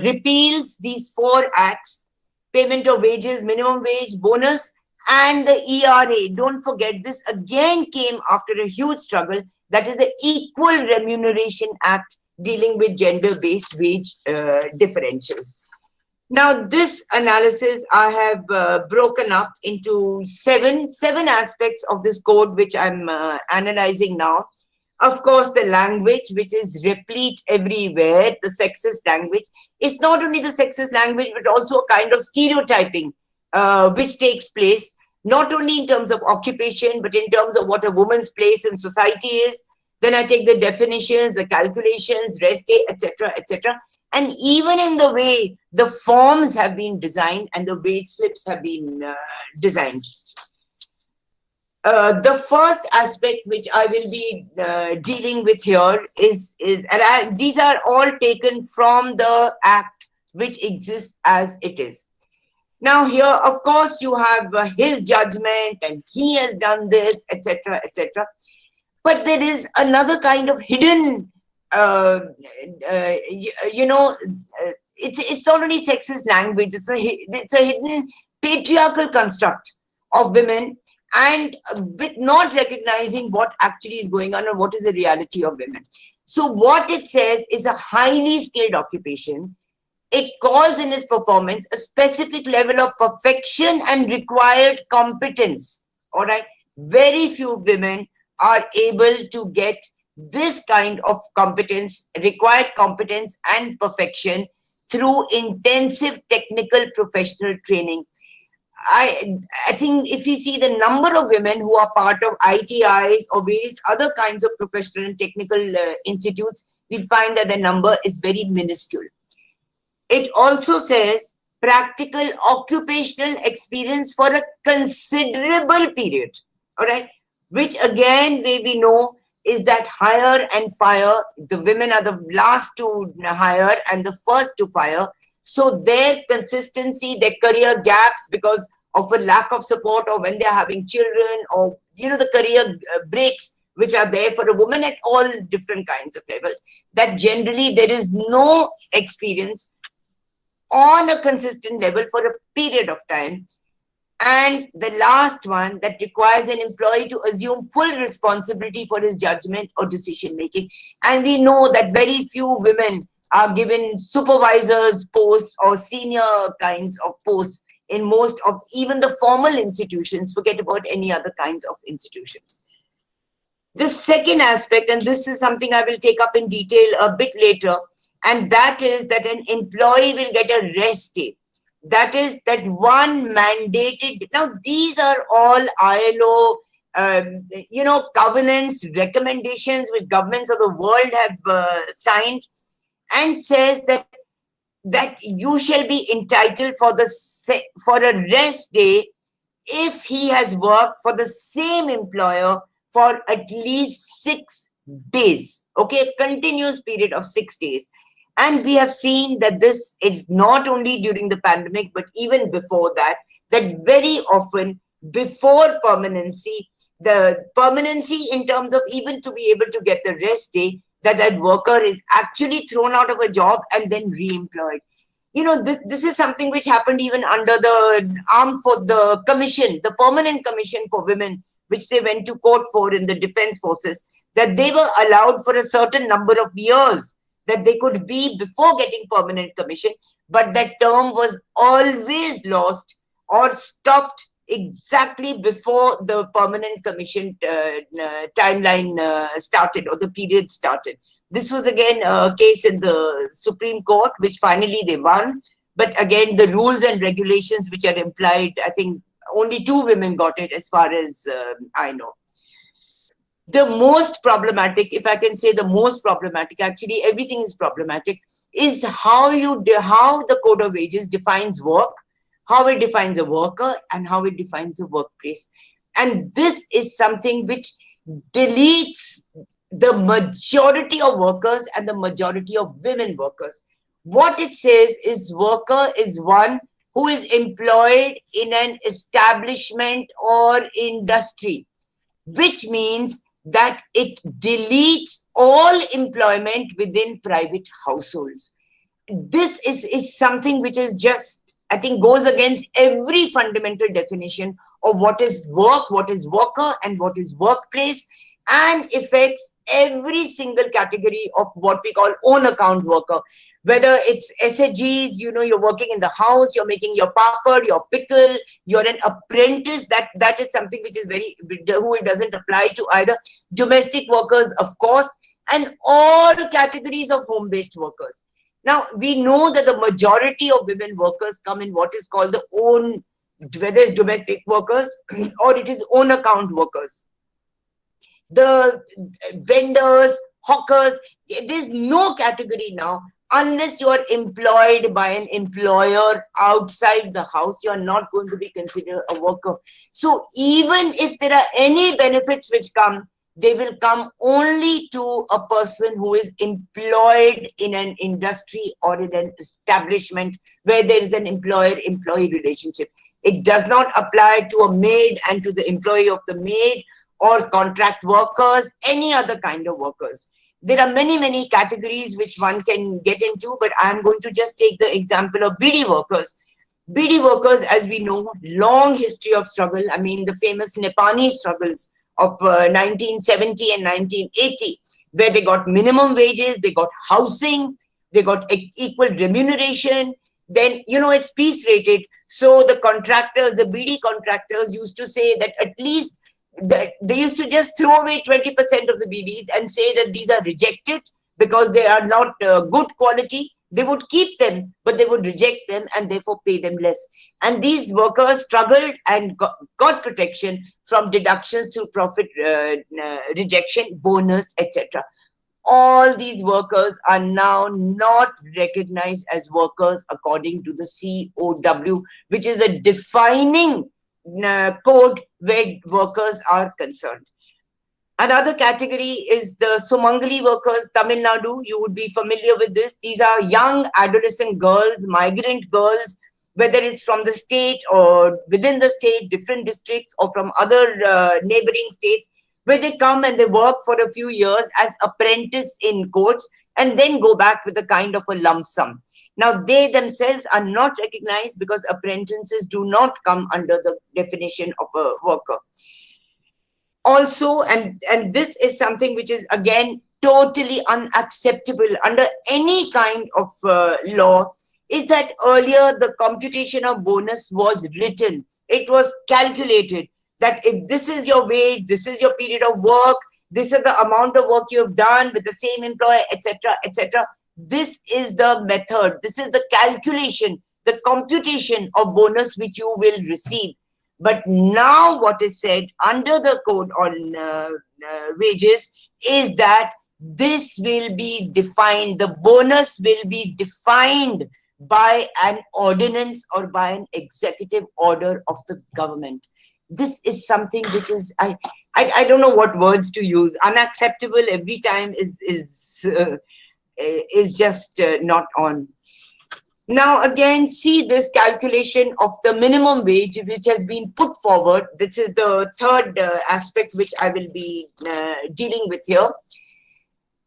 repeals these 4 acts: payment of wages, minimum wage, bonus, and the ERA. Don't forget, this again came after a huge struggle. That is the Equal Remuneration Act, dealing with gender-based wage differentials. Now, this analysis I have broken up into seven aspects of this code, which I'm analyzing now. Of course, the language, which is replete everywhere, the sexist language. It's not only the sexist language, but also a kind of stereotyping which takes place, not only in terms of occupation, but in terms of what a woman's place in society is. Then I take the definitions, the calculations, rest day, etc., etc. And even in the way the forms have been designed and the wage slips have been designed. The first aspect which I will be dealing with here is these are all taken from the Act which exists as it is. Now here, of course, you have his judgment and he has done this, etc., etc. But there is another kind of hidden, it's not only sexist language, it's a hidden patriarchal construct of women, and with not recognizing what actually is going on or what is the reality of women. So what it says is a highly skilled occupation. It calls in its performance a specific level of perfection and required competence. All right. Very few women are able to get this kind of competence, required competence and perfection through intensive technical professional training. I think if you see the number of women who are part of ITIs or various other kinds of professional and technical institutes, we'll find that the number is very minuscule. It also says practical occupational experience for a considerable period, all right, which again we know is that hire and fire. The women are the last to hire and the first to fire. So their consistency, their career gaps because of a lack of support, or when they're having children, or the career breaks which are there for a woman at all different kinds of levels, that generally there is no experience on a consistent level for a period of time. And the last one, that requires an employee to assume full responsibility for his judgment or decision making. And we know that very few women are given supervisors posts or senior kinds of posts in most of even the formal institutions, forget about any other kinds of institutions. The second aspect, and this is something I will take up in detail a bit later, and that is that an employee will get a rest day. That is that one mandated. Now, these are all ILO, covenants, recommendations which governments of the world have signed, and says that you shall be entitled for a rest day if he has worked for the same employer for at least 6 days. Okay, continuous period of 6 days. And we have seen that this is not only during the pandemic, but even before that, that very often before permanency, the permanency in terms of even to be able to get the rest day, that worker is actually thrown out of a job and then re-employed. This is something which happened even under the commission, the permanent commission for women, which they went to court for in the defense forces, that they were allowed for a certain number of years that they could be before getting permanent commission, but that term was always lost or stopped exactly before the permanent commission timeline started, or the period started. This was again a case in the Supreme Court, which finally they won. But again, the rules and regulations which are implied, I think only 2 women got it as far as I know. The most problematic, if I can say the most problematic, actually everything is problematic, is how the Code of Wages defines work, how it defines a worker, and how it defines the workplace. And this is something which deletes the majority of workers and the majority of women workers. What it says is worker is one who is employed in an establishment or industry, which means that it deletes all employment within private households. This is something which is just, I think, goes against every fundamental definition of what is work, what is worker, and what is workplace, and affects every single category of what we call own account worker. Whether it's SHGs, you're working in the house, you're making your papad, your pickle, you're an apprentice, that is something which is who it doesn't apply to either. Domestic workers, of course, and all categories of home-based workers. Now, we know that the majority of women workers come in what is called the own, whether it's domestic workers or it is own account workers. The vendors, hawkers, there's no category now unless you are employed by an employer outside the house, you are not going to be considered a worker. So even if there are any benefits which come, they will come only to a person who is employed in an industry or in an establishment where there is an employer-employee relationship. It does not apply to a maid and to the employee of the maid or contract workers, any other kind of workers. There are many categories which one can get into, but I'm going to just take the example of BD workers. BD workers, as we know, long history of struggle. I mean, the famous Nepali struggles of 1970 and 1980, where they got minimum wages, they got housing, they got equal remuneration. Then, you know, it's piece rated. So the contractors, the BD contractors used to say that at least that they used to just throw away 20% of the BDs and say that these are rejected because they are not good quality. They would keep them, but they would reject them and therefore pay them less. And these workers struggled and got protection from deductions through profit rejection, bonus, etc. All these workers are now not recognized as workers according to the COW, which is a defining code where workers are concerned. Another category is the Sumangali workers, Tamil Nadu. You would be familiar with this. These are young adolescent girls, migrant girls, whether it's from the state or within the state, different districts, or from other neighboring states, where they come and they work for a few years as apprentice in quotes and then go back with a kind of a lump sum. Now, they themselves are not recognized because apprentices do not come under the definition of a worker. Also, and this is something which is again totally unacceptable under any kind of law, is that earlier the computation of bonus was written. It was calculated that if this is your wage, this is your period of work, this is the amount of work you have done with the same employer, etc., etc. This is the method, this is the calculation, the computation of bonus which you will receive. But now what is said under the code on wages is that this will be defined, the bonus will be defined by an ordinance or by an executive order of the government. This is something which is, I don't know what words to use. Unacceptable every time is just not on. Now again, see this calculation of the minimum wage which has been put forward. This is the third aspect which I will be dealing with here.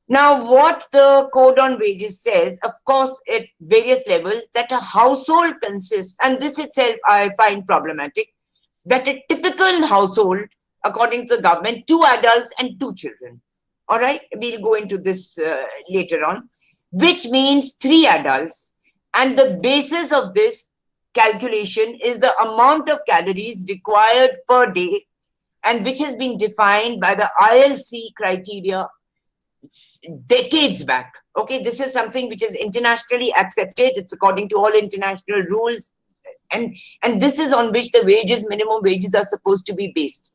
Now what the code on wages says, of course at various levels, that a household consists, and this itself I find problematic, that a typical household, according to the government, 2 adults and 2 children. All right, we'll go into this later on, which means 3 adults. And the basis of this calculation is the amount of calories required per day, and which has been defined by the ILC criteria decades back. Okay, this is something which is internationally accepted. It's according to all international rules. And this is on which the wages, minimum wages, are supposed to be based.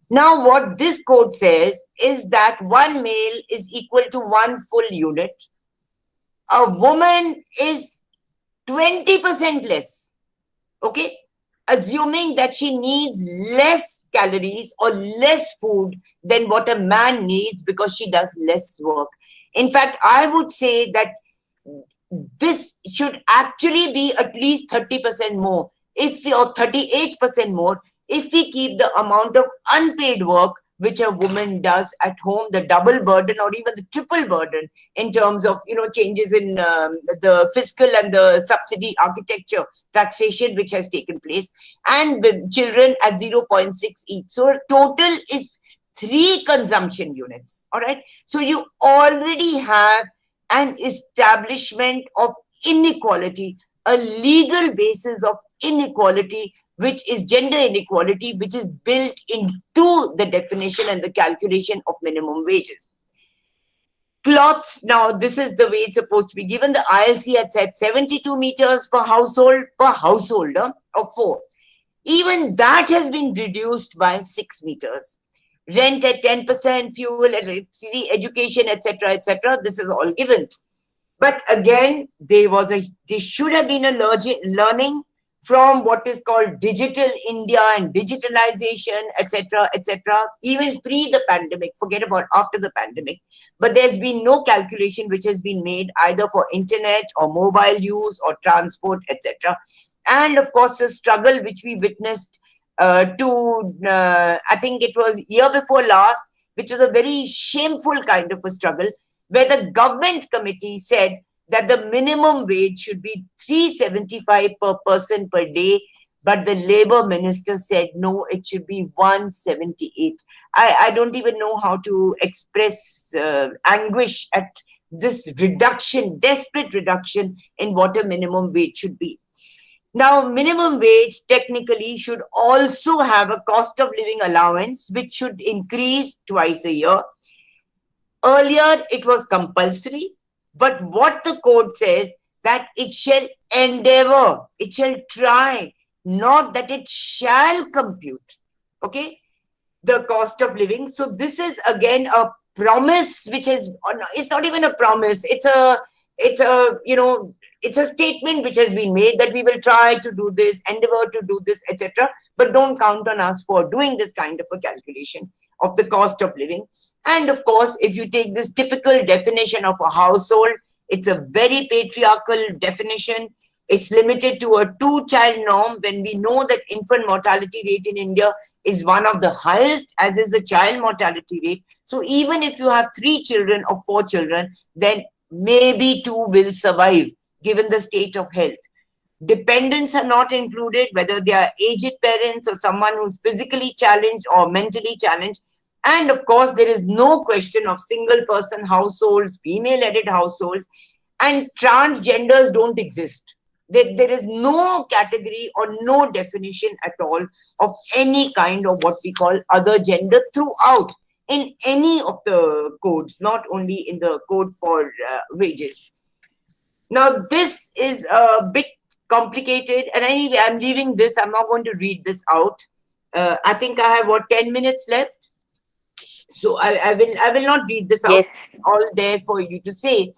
Now, what this code says is that 1 male is equal to 1 full unit. A woman is 20% less, okay, assuming that she needs less calories or less food than what a man needs because she does less work. In fact, I would say that this should actually be at least 30% more, or 38% more, if we keep the amount of unpaid work which a woman does at home, the double burden or even the triple burden in terms of, you know, changes in the fiscal and the subsidy architecture, taxation which has taken place, and with children at 0.6 each. So total is 3 consumption units. All right. So you already have an establishment of inequality, a legal basis of inequality, which is gender inequality, which is built into the definition and the calculation of minimum wages. Cloth, now this is the way it's supposed to be given. The ILC had said 72 meters per household of 4. Even that has been reduced by 6 meters. Rent at 10%, fuel, electricity, education, etc., etc. This is all given. But again, there should have been a learning from what is called digital India and digitalization, etc., etc., even pre the pandemic, forget about after the pandemic. But there's been no calculation which has been made either for internet or mobile use or transport, etc. And of course, the struggle which we witnessed I think it was year before last, which was a very shameful kind of a struggle, where the government committee said that the minimum wage should be 375 per person per day, but the labor minister said no, it should be 178. I don't even know how to express anguish at this reduction, desperate reduction in what a minimum wage should be. Now, minimum wage technically should also have a cost of living allowance, which should increase twice a year. Earlier, it was compulsory, but what the code says that it shall endeavor, it shall try, not that it shall compute, okay, the cost of living. So this is again a promise, which is, it's not even a promise, it's a statement which has been made that we will try to do this, endeavor to do this, etc. But don't count on us for doing this kind of a calculation of the cost of living. And of course, if you take this typical definition of a household, it's a very patriarchal definition. It's limited to a 2-child norm, when we know that infant mortality rate in India is one of the highest, as is the child mortality rate. So even if you have 3 children or 4 children, then maybe 2 will survive, given the state of health. Dependents are not included, whether they are aged parents or someone who's physically challenged or mentally challenged. And of course, there is no question of single person households, female-headed households, and transgenders don't exist. There is no category or no definition at all of any kind of what we call other gender throughout in any of the codes, not only in the code for wages. Now, this is a bit complicated, and anyway, I'm leaving this. I'm not going to read this out. I think I have, 10 minutes left? So I will not read this out. Yes. All there for you to say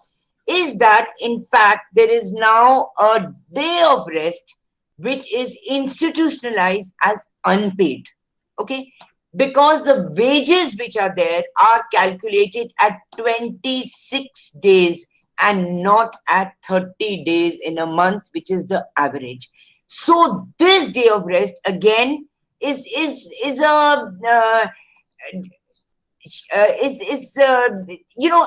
is that, in fact, there is now a day of rest which is institutionalized as unpaid. Okay? Because the wages which are there are calculated at 26 days and not at 30 days in a month, which is the average. So this day of rest again is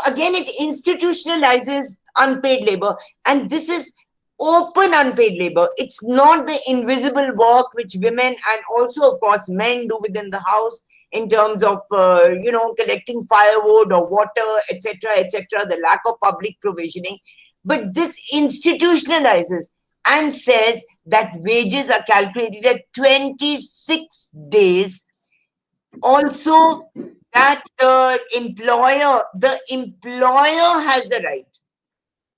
again, it institutionalizes unpaid labor, and this is open unpaid labor. It's not the invisible work which women and also, of course, men do within the house in terms of collecting firewood or water, etc., etc., the lack of public provisioning. But this institutionalizes and says that wages are calculated at 26 days. Also, that the employer has the right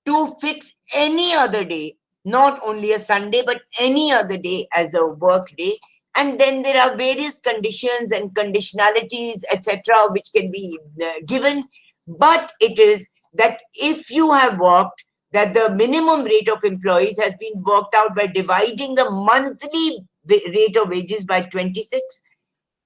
to fix any other day, not only a Sunday, but any other day as a work day. And then there are various conditions and conditionalities, etc., which can be given. But it is that if you have worked, that the minimum rate of employees has been worked out by dividing the monthly rate of wages by 26.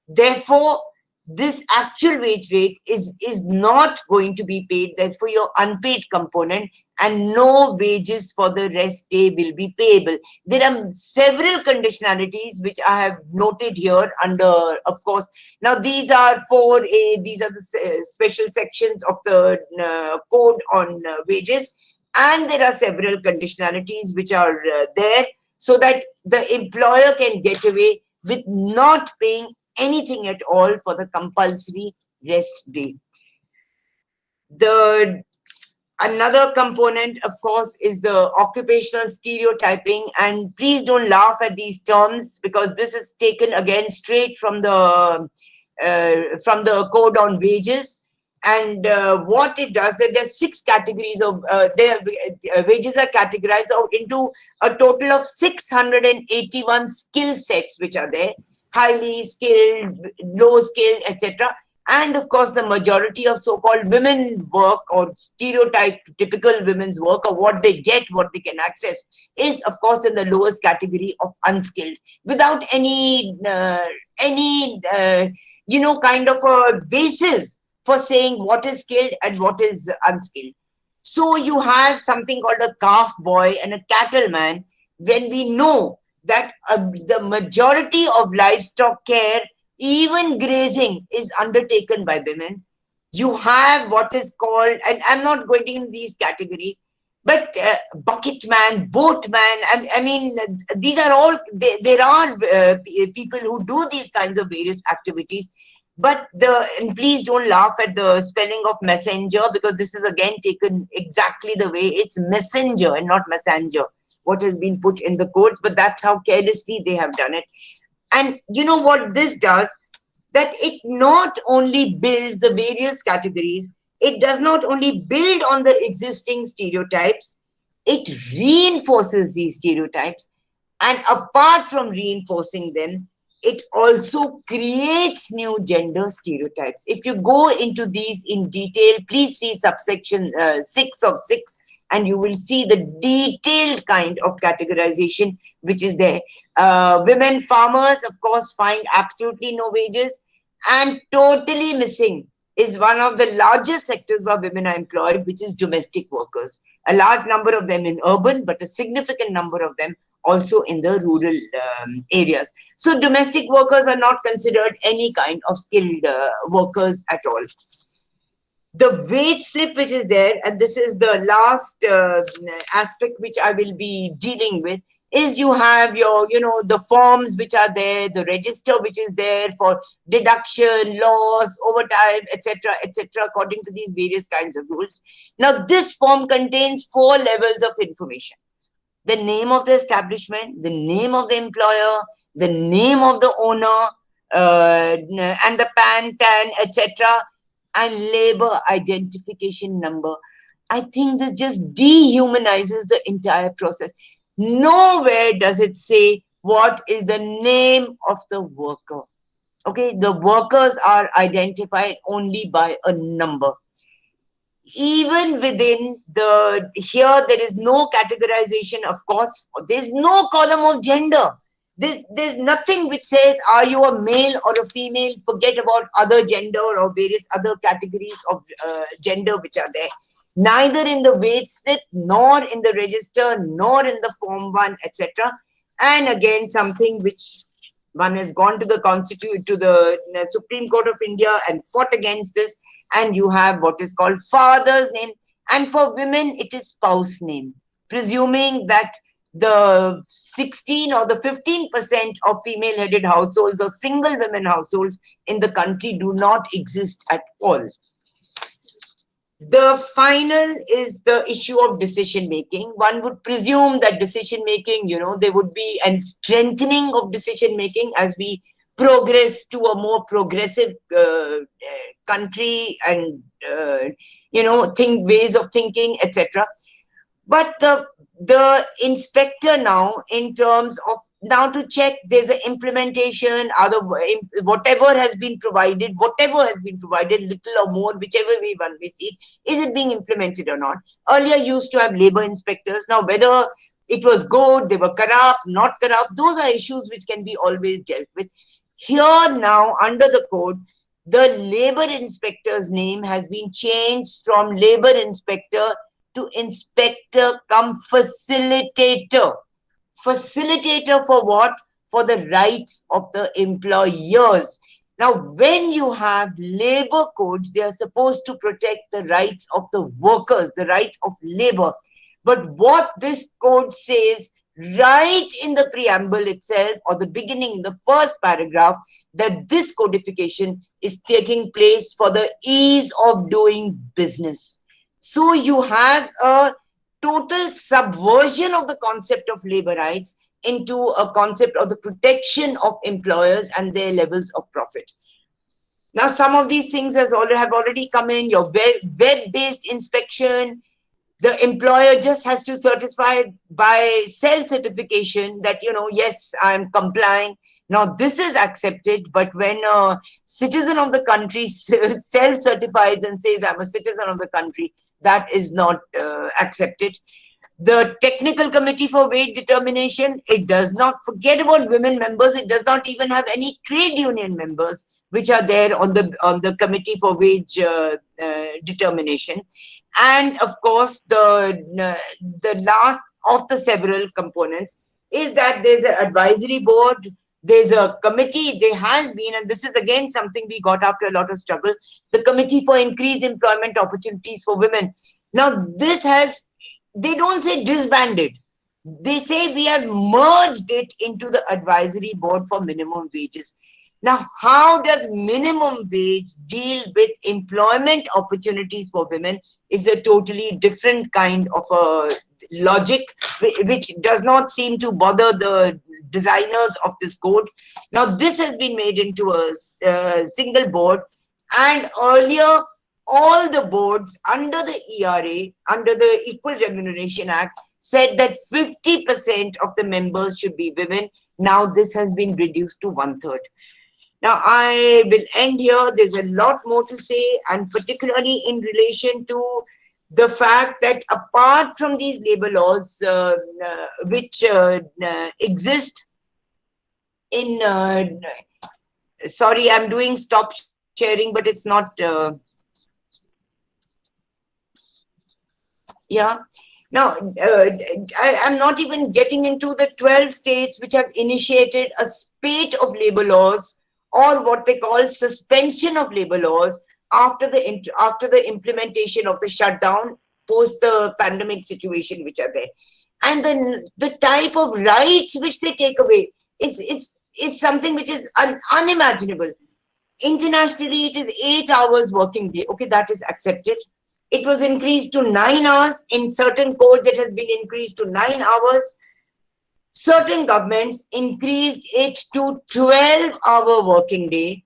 Therefore, this actual wage rate is not going to be paid. Therefore, your unpaid component, and no wages for the rest day will be payable. There are several conditionalities which I have noted here under, of course. Now, these are 4A, these are the special sections of the code on wages. And there are several conditionalities which are there, so that the employer can get away with not paying anything at all for the compulsory rest day. Another component, of course, is the occupational stereotyping. And please don't laugh at these terms, because this is taken again straight from the code on wages. And what it does, there are 6 categories of wages are categorized out into a total of 681 skill sets which are there: highly skilled, low skilled, etc. And of course, the majority of so-called women work or stereotyped typical women's work, or what they get, what they can access, is of course in the lowest category of unskilled, without any kind of a basis for saying what is skilled and what is unskilled. So you have something called a calf boy and a cattleman, when we know that the majority of livestock care, even grazing, is undertaken by women. You have what is called, and I'm not going into these categories, but bucket man, boat man, I mean, these are all, there are people who do these kinds of various activities. But and please don't laugh at the spelling of messenger, because this is again taken exactly the way it's messenger and not messenger, what has been put in the codes, but that's how carelessly they have done it. And you know what this does? That it not only builds the various categories, it does not only build on the existing stereotypes, it reinforces these stereotypes. And apart from reinforcing them, it also creates new gender stereotypes. If you go into these in detail, please see subsection 6 of 6, and you will see the detailed kind of categorization which is there. Women farmers, of course, find absolutely no wages, and totally missing is one of the largest sectors where women are employed, which is domestic workers. A large number of them in urban, but a significant number of them also in the rural areas. So domestic workers are not considered any kind of skilled workers at all. The wage slip which is there, and this is the last aspect which I will be dealing with, is you have your, the forms which are there, the register which is there for deduction, loss, overtime, etc., etc., according to these various kinds of rules. Now, this form contains 4 levels of information: the name of the establishment, the name of the employer, the name of the owner, and the PAN, TAN, etc., and labor identification number. I think this just dehumanizes the entire process. Nowhere does it say what is the name of the worker. Okay, the workers are identified only by a number. Even within here there is no categorization, of course. There's no column of gender. There's nothing which says, are you a male or a female? Forget about other gender or various other categories of gender which are there. Neither in the wage slip, nor in the register, nor in the form 1, etc. And again, something which one has gone to the Supreme Court of India and fought against this, and you have what is called father's name, and for women it is spouse name, presuming that the 16 or the 15% of female-headed households or single women households in the country do not exist at all. The final is the issue of decision making. One would presume that decision making, there would be a strengthening of decision making as we progress to a more progressive country and ways of thinking, etc. But the inspector now, in terms of now to check there's an implementation, whatever has been provided, little or more, whichever way one may see it, is it being implemented or not? Earlier used to have labor inspectors. Now whether it was good, they were corrupt, not corrupt, those are issues which can be always dealt with. Here now, under the code, the labor inspector's name has been changed from labor inspector to inspector cum facilitator. Facilitator for what? For the rights of the employers. Now, when you have labor codes, they are supposed to protect the rights of the workers, the rights of labor. But what this code says right in the preamble itself, or the beginning, the first paragraph, that this codification is taking place for the ease of doing business. So you have a total subversion of the concept of labor rights into a concept of the protection of employers and their levels of profit. Now, some of these things have already come in, your web-based inspection, the employer just has to certify by self-certification that, yes, I'm complying. Now, this is accepted, but when a citizen of the country self-certifies and says, I'm a citizen of the country, that is not accepted. The technical committee for wage determination, it does not forget about women members. It does not even have any trade union members which are there on the committee for wage determination. And of course, the last of the several components is that there's an advisory board, there's a committee, there has been, and this is again something we got after a lot of struggle, the Committee for Increased Employment Opportunities for Women. Now, this has, they don't say disbanded. They say we have merged it into the advisory board for minimum wages. Now, how does minimum wage deal with employment opportunities for women is a totally different kind of a logic, which does not seem to bother the designers of this code. Now, this has been made into a single board, and earlier, all the boards under the ERA, under the Equal Remuneration Act, said that 50% of the members should be women. Now this has been reduced to 1/3. Now I will end here. There's a lot more to say, and particularly in relation to the fact that apart from these labor laws which exist in, sorry, I'm doing stop sharing, but it's not, yeah. Now, I'm not even getting into the 12 states which have initiated a spate of labor laws, or what they call suspension of labor laws, after the implementation of the shutdown post the pandemic situation which are there. And then the type of rights which they take away is something which is unimaginable. Internationally, it is 8 hours working day. Okay, that is accepted. It was increased to 9 hours. In certain codes, it has been increased to 9 hours. Certain governments increased it to 12-hour working day.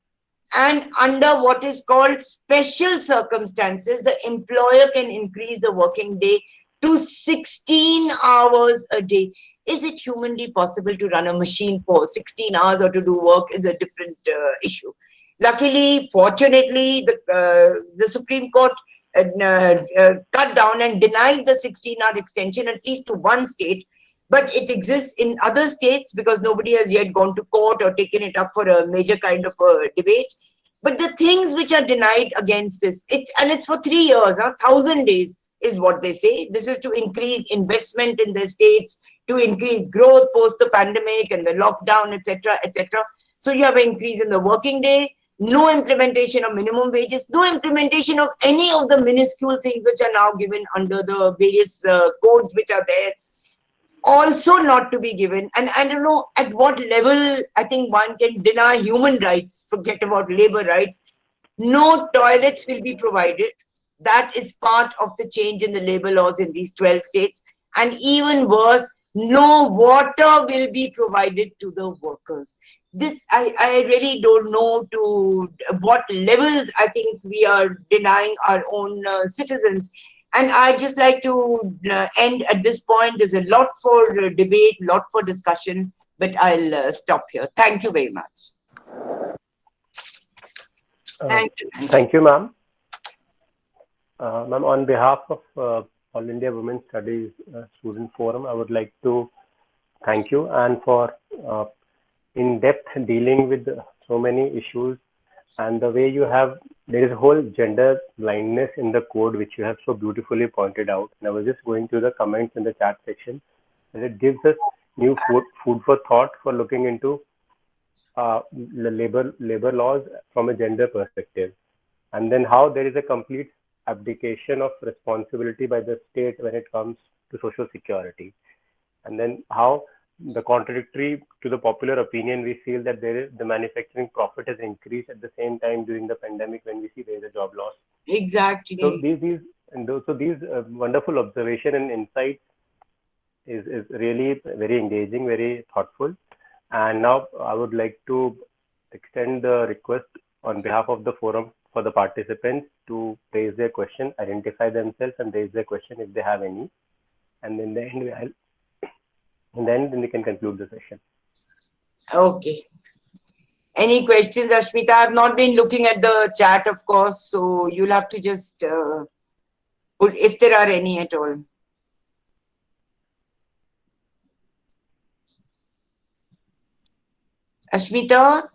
And under what is called special circumstances, the employer can increase the working day to 16 hours a day. Is it humanly possible to run a machine for 16 hours or to do work is a different issue. Luckily, fortunately, the Supreme Court cut down and denied the 16-hour extension, at least to one state, but it exists in other states because nobody has yet gone to court or taken it up for a major kind of a debate. But the things which are denied against this, it's for 3 years, 1,000 days is what they say. This is to increase investment in the states, to increase growth post the pandemic and the lockdown, etc., etc. So you have an increase in the working day, no implementation of minimum wages, no implementation of any of the minuscule things which are now given under the various codes which are there, also not to be given. And I don't know at what level I think one can deny human rights, forget about labor rights. No toilets will be provided. That is part of the change in the labor laws in these 12 states. And even worse, no water will be provided to the workers. This, I really don't know to what levels I think we are denying our own citizens. And I'd just like to end at this point. There's a lot for debate, lot for discussion, but I'll stop here. Thank you very much. Thank you, ma'am. Ma'am, on behalf of All India Women's Studies Student Forum, I would like to thank you and for in-depth dealing with so many issues, and the way you have, there is a whole gender blindness in the code which you have so beautifully pointed out. And I was just going through the comments in the chat section, and it gives us new food for thought for looking into the labor laws from a gender perspective, and then how there is a complete abdication of responsibility by the state when it comes to social security, and then how the contradictory to the popular opinion, we feel that the manufacturing profit has increased at the same time during the pandemic when we see there is a job loss. Exactly. So these wonderful observation and insights is really very engaging, very thoughtful. And now I would like to extend the request on behalf of the forum for the participants to raise their question, identify themselves, and raise their question if they have any. And in the end, then we can conclude the session. Okay. Any questions, Ashmita? I've not been looking at the chat, of course, so you'll have to just put if there are any at all. Ashmita?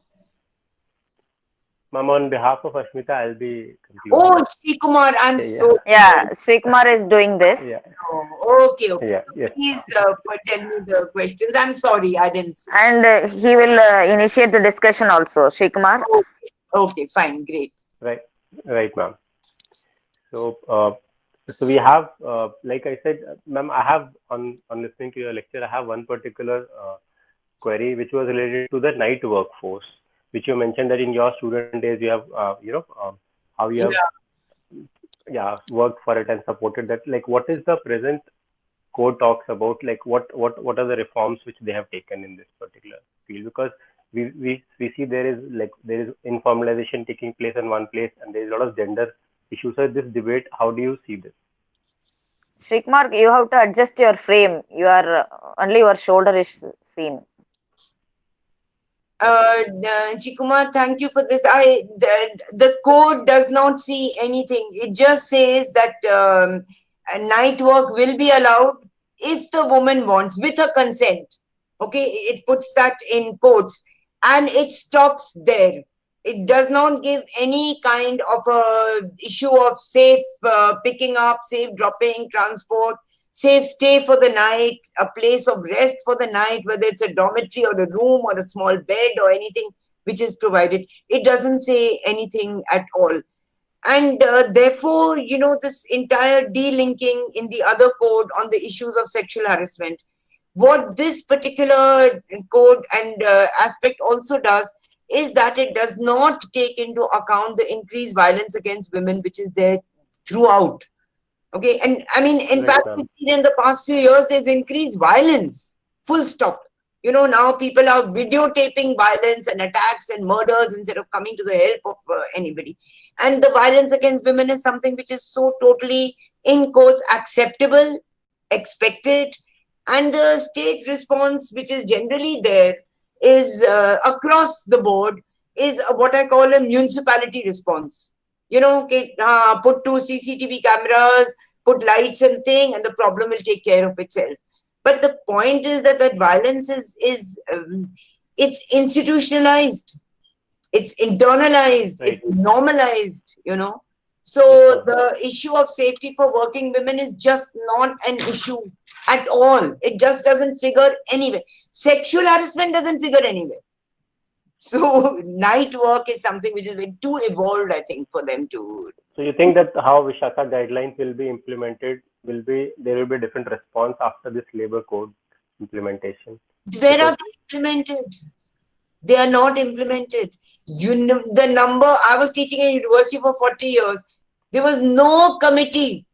Ma'am, on behalf of Ashmita, I'll be concluding. Oh, Sri Kumar, I'm so yeah. Sri Kumar is doing this. Yeah. Oh, okay, okay. Yeah, yes. Please tell me the questions. I'm sorry, I didn't see. And he will initiate the discussion also, Sri Kumar. Okay, fine, great. Right, ma'am. So, so we have, like I said, ma'am, I have on listening to your lecture, I have one particular query which was related to the night workforce, which you mentioned that in your student days you have, how you have worked for it and supported that. Like, what is the present code talks about? Like, what are the reforms which they have taken in this particular field? Because we see there is informalization taking place in one place, and there is a lot of gender issues. So this debate, how do you see this? Sri Kumar, you have to adjust your frame. You are only your shoulder is seen. Chikumar, thank you for this. The code does not see anything. It just says that night work will be allowed if the woman wants, with her consent. Okay, it puts that in quotes, and it stops there. It does not give any kind of a issue of safe picking up, safe dropping, transport, safe stay for the night, a place of rest for the night, whether it's a dormitory or a room or a small bed or anything which is provided. It doesn't say anything at all. And therefore, this entire delinking in the other code on the issues of sexual harassment, what this particular code and aspect also does is that it does not take into account the increased violence against women, which is there throughout. Okay, and I mean, in fact, we've seen in the past few years, there's increased violence, full stop. Now people are videotaping violence and attacks and murders instead of coming to the help of anybody. And the violence against women is something which is so totally, in quotes, acceptable, expected. And the state response, which is generally there, is across the board, is what I call a municipality response. Put 2 CCTV cameras, put lights and thing, and the problem will take care of itself. But the point is that violence is it's institutionalized, it's internalized, right. It's normalized, So the issue of safety for working women is just not an issue at all. It just doesn't figure anywhere. Sexual harassment doesn't figure anywhere. So night work is something which is too evolved, I think, for them to. So you think that how Vishaka guidelines will be implemented there will be a different response after this labor code implementation? Where are they implemented? They are not implemented. The number, I was teaching in university for 40 years. There was no committee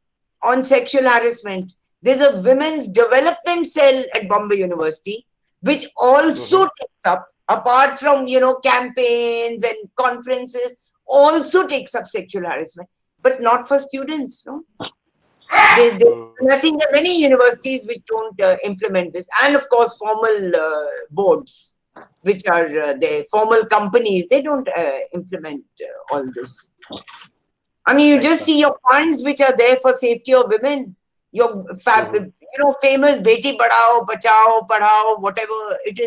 on sexual harassment. There's a women's development cell at Bombay University, which also takes up, apart from, campaigns and conferences, also takes up sexual harassment, but not for students, no? I think there are many universities which don't implement this. And of course, formal boards, which are the formal companies, they don't implement all this. I mean, you just see your funds which are there for safety of women. Your famous Beti Padhao, Bachao, Padhao, whatever it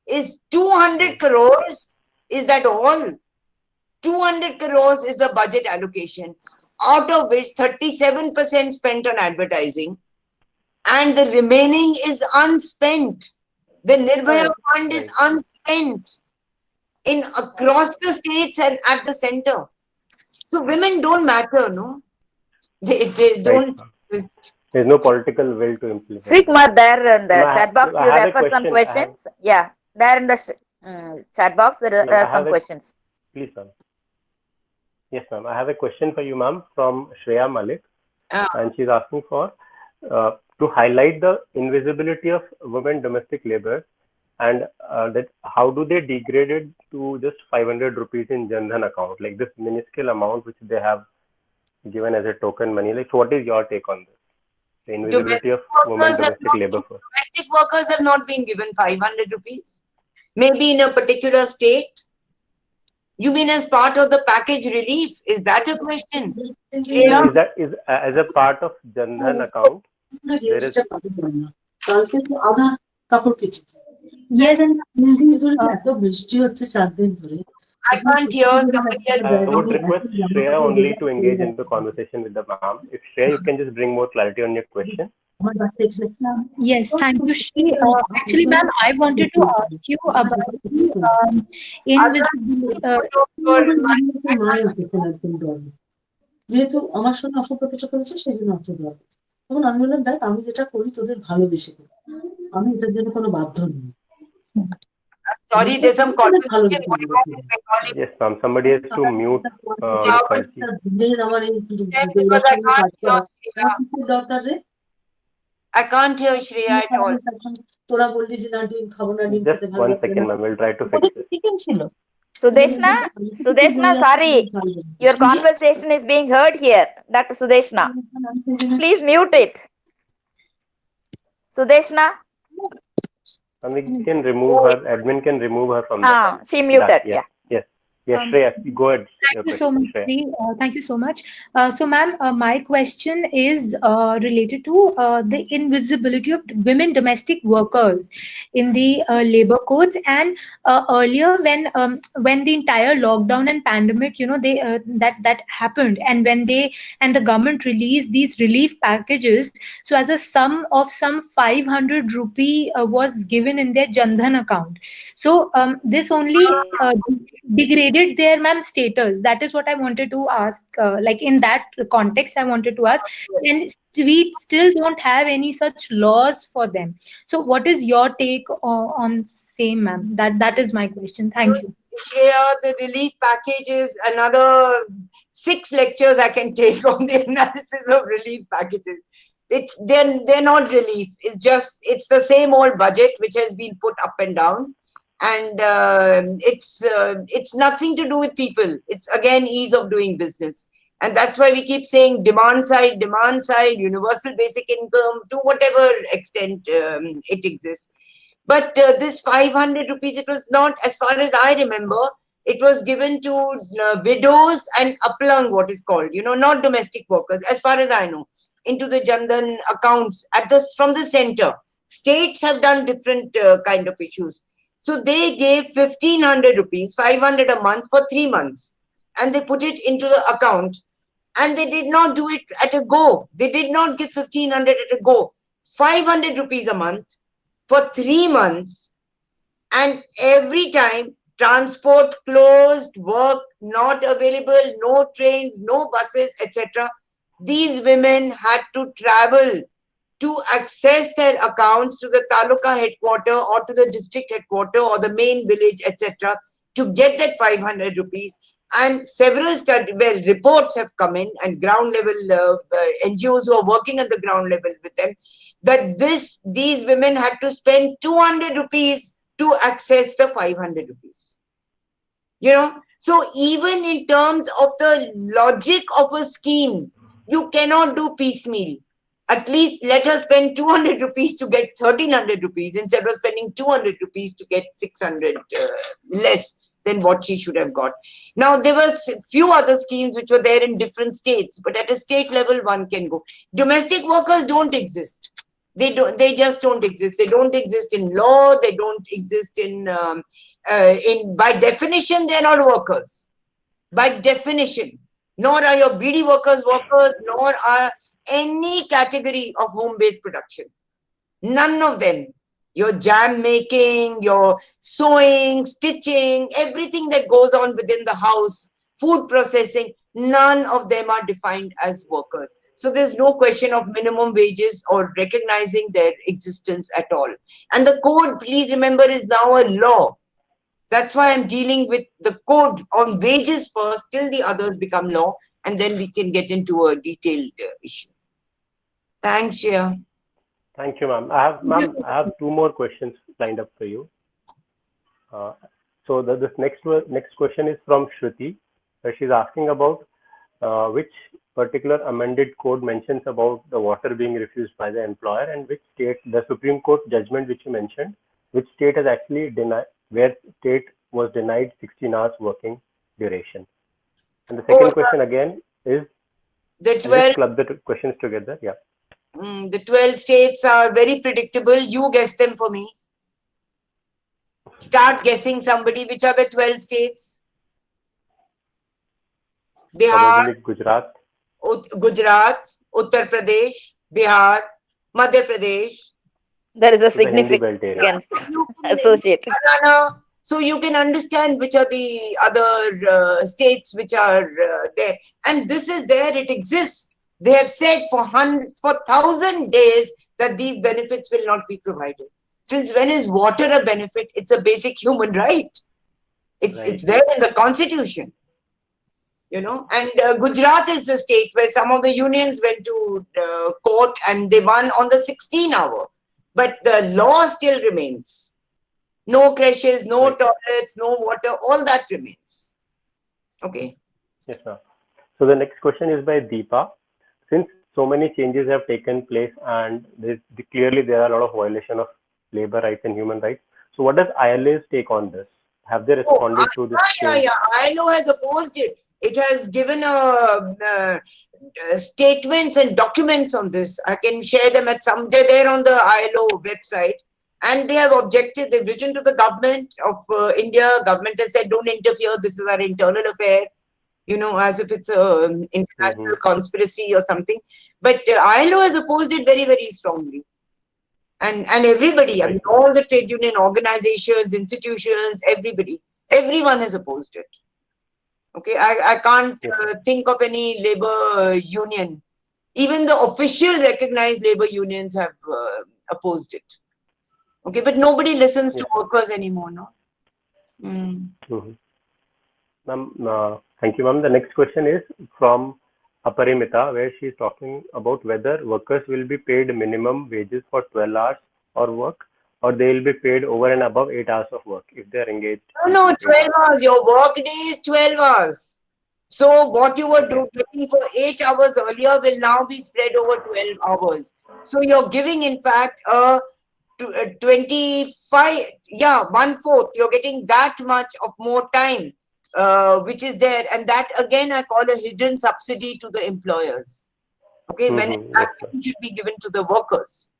is 200 crores. Is that all? 200 crores is the budget allocation, out of which 37% spent on advertising, and the remaining is unspent. The Nirbhaya fund is unspent in across the states and at the center. So women don't matter, no? They don't. There's no political will to implement. Sri Kumar, there in the chat box, you refer some questions. Yeah, there in the chat box, there are some questions. Please, ma'am. Yes, ma'am. I have a question for you, ma'am, from Shreya Malik. And she's asking for to highlight the invisibility of women domestic labor and that how do they degrade it to just 500 rupees in Jan Dhan account, like this minuscule amount which they have given as a token money. Like, so what is your take on this? The invisibility of women domestic labor force. Domestic workers have not been given 500 rupees. Maybe in a particular state. You mean as part of the package relief? Is that a question? Is that as a part of Jan Dhan account? There is. Yes. I can't hear somebody else. I would request Shreya only to engage in the conversation with the ma'am. If Shreya, you can just bring more clarity on your question. Yes, thank you, Shri. Actually, ma'am, I wanted to ask you about যেহেতু আমার সঙ্গে অসভ্যতা করেছে সেই জন্য অর্থ দেওয়া তখন আমি বললাম দেখ আমি যেটা করি তোদের ভালোবেসে করি আমি এটার জন্য কোনো বাধ্য নই Sorry, there's some conversation. Yes, ma'am. Somebody has to mute. I can't hear Shreya at all. Just 1 second, ma'am. We'll try to fix it. Sudeshna, sorry, your conversation is being heard here. Dr. Sudeshna, please mute it. Sudeshna. And we can remove her. Admin can remove her from the. She muted. Yeah. Yes, Shreya, go ahead. Thank you so much. Thank you so much. So, ma'am, my question is related to the invisibility of women domestic workers in the labor codes. And earlier, when the entire lockdown and pandemic, that happened, and when the government released these relief packages, so as a sum of some 500 rupee was given in their Jan Dhan account. So this only degraded their ma'am status. That is what I wanted to ask. Like in that context, I wanted to ask, and we still don't have any such laws for them. So what is your take on same, ma'am? That is my question. Thank you. Shreya, the relief package is another 6 lectures I can take on the analysis of relief packages. They're not relief. It's the same old budget which has been put up and down. And it's nothing to do with people. It's again ease of doing business, and that's why we keep saying demand side, universal basic income to whatever extent it exists. But this 500 rupees, it was not, as far as I remember, it was given to widows and uplang, what is called, not domestic workers, as far as I know, into the Jan Dhan accounts from the center. States have done different kind of issues. So they gave 1,500 rupees, 500 a month for 3 months, and they put it into the account, and they did not do it at a go. They did not give 1,500 at a go. 500 rupees a month for 3 months, and every time transport closed, work not available, no trains, no buses, etc. These women had to travel to access their accounts to the taluka headquarter or to the district headquarter or the main village, etc., to get that 500 rupees. And several reports have come in, and ground level NGOs who are working at the ground level with them, that these women had to spend 200 rupees to access the 500 rupees. So even in terms of the logic of a scheme, you cannot do piecemeal. At least let her spend 200 rupees to get 1,300 rupees instead of spending 200 rupees to get 600 less than what she should have got. Now, there were few other schemes which were there in different states, but at a state level, one can go. Domestic workers don't exist. They just don't exist. They don't exist in law. They don't exist by definition, they're not workers. By definition. Nor are your BD workers, nor are any category of home-based production. None of them. Your jam making, your sewing, stitching, everything that goes on within the house, food processing, none of them are defined as workers. So there's no question of minimum wages or recognizing their existence at all. And the code, please remember, is now a law. That's why I'm dealing with the code on wages first till the others become law, and then we can get into a detailed issue. Thanks, Shreya. Thank you, ma'am. I have 2 more questions lined up for you. So this next question is from Shruti. She's asking about which particular amended code mentions about the water being refused by the employer, and which state, the Supreme Court judgment which you mentioned, which state has actually denied, where state was denied 16 hours working duration. And the second question again is, the 12, let's club the questions together. Yeah. The 12 states are very predictable. You guess them for me. Start guessing somebody. Which are the 12 states? Bihar, Gujarat, Uttar Pradesh, Bihar, Madhya Pradesh. There is a significance associated. So you can understand which are the other states which are there. And this is there, it exists. They have said for 1,000 days that these benefits will not be provided. Since when is water a benefit? It's a basic human right. It's there in the constitution. You know, and Gujarat is the state where some of the unions went to court and they won on the 16-hour. But the law still remains. No creches, no toilets, no water, all that remains. Okay. Yes, sir. So the next question is by Deepa. Since so many changes have taken place and clearly there are a lot of violation of labor rights and human rights. So what does ILO's take on this? Have they responded to this change? Yeah. ILO has opposed it. It has given statements and documents on this. I can share them at some. They're there on the ILO website, and they have objected. They've written to the government of India. Government has said, "Don't interfere. This is our internal affair." You know, as if it's an international conspiracy or something. But ILO has opposed it very, very strongly. And everybody, I mean, all the trade union organizations, institutions, everyone has opposed it. Okay, I can't think of any labor union. Even the official recognized labor unions have opposed it. Okay, but nobody listens to workers anymore, no? Ma'am, thank you, ma'am. The next question is from Aparimita, where she is talking about whether workers will be paid minimum wages for 12 hours or work, or they will be paid over and above 8 hours of work if they are engaged. No, 12 hours. Your work day is 12 hours. So what you were doing for 8 hours earlier will now be spread over 12 hours. So you're giving, in fact, 25, 1/4. You're getting that much of more time, which is there. And that, again, I call a hidden subsidy to the employers. Okay, when it actually should be given to the workers.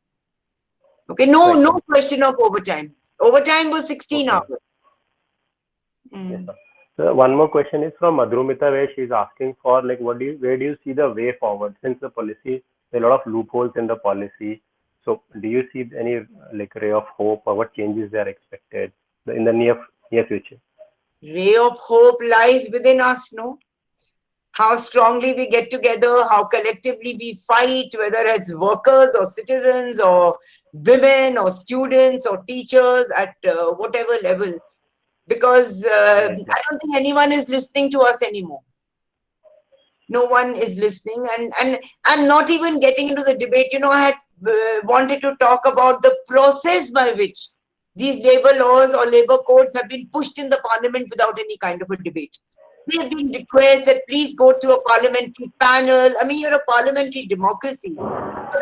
Okay, no question of overtime. Overtime was 16 hours. Yes, sir. So one more question is from Madhrumita, where she is asking for, like, where do you see the way forward? Since the policy, there are a lot of loopholes in the policy. So do you see any ray of hope, or what changes they are expected in the near future? Ray of hope lies within us, no? How strongly we get together, how collectively we fight, whether it's workers or citizens or women or students or teachers at whatever level. Because I don't think anyone is listening to us anymore. No one is listening, and I'm not even getting into the debate. You know, I had wanted to talk about the process by which these labor laws or labor codes have been pushed in the parliament without any kind of a debate. They have been requested that please go to a parliamentary panel. I mean, you're a parliamentary democracy.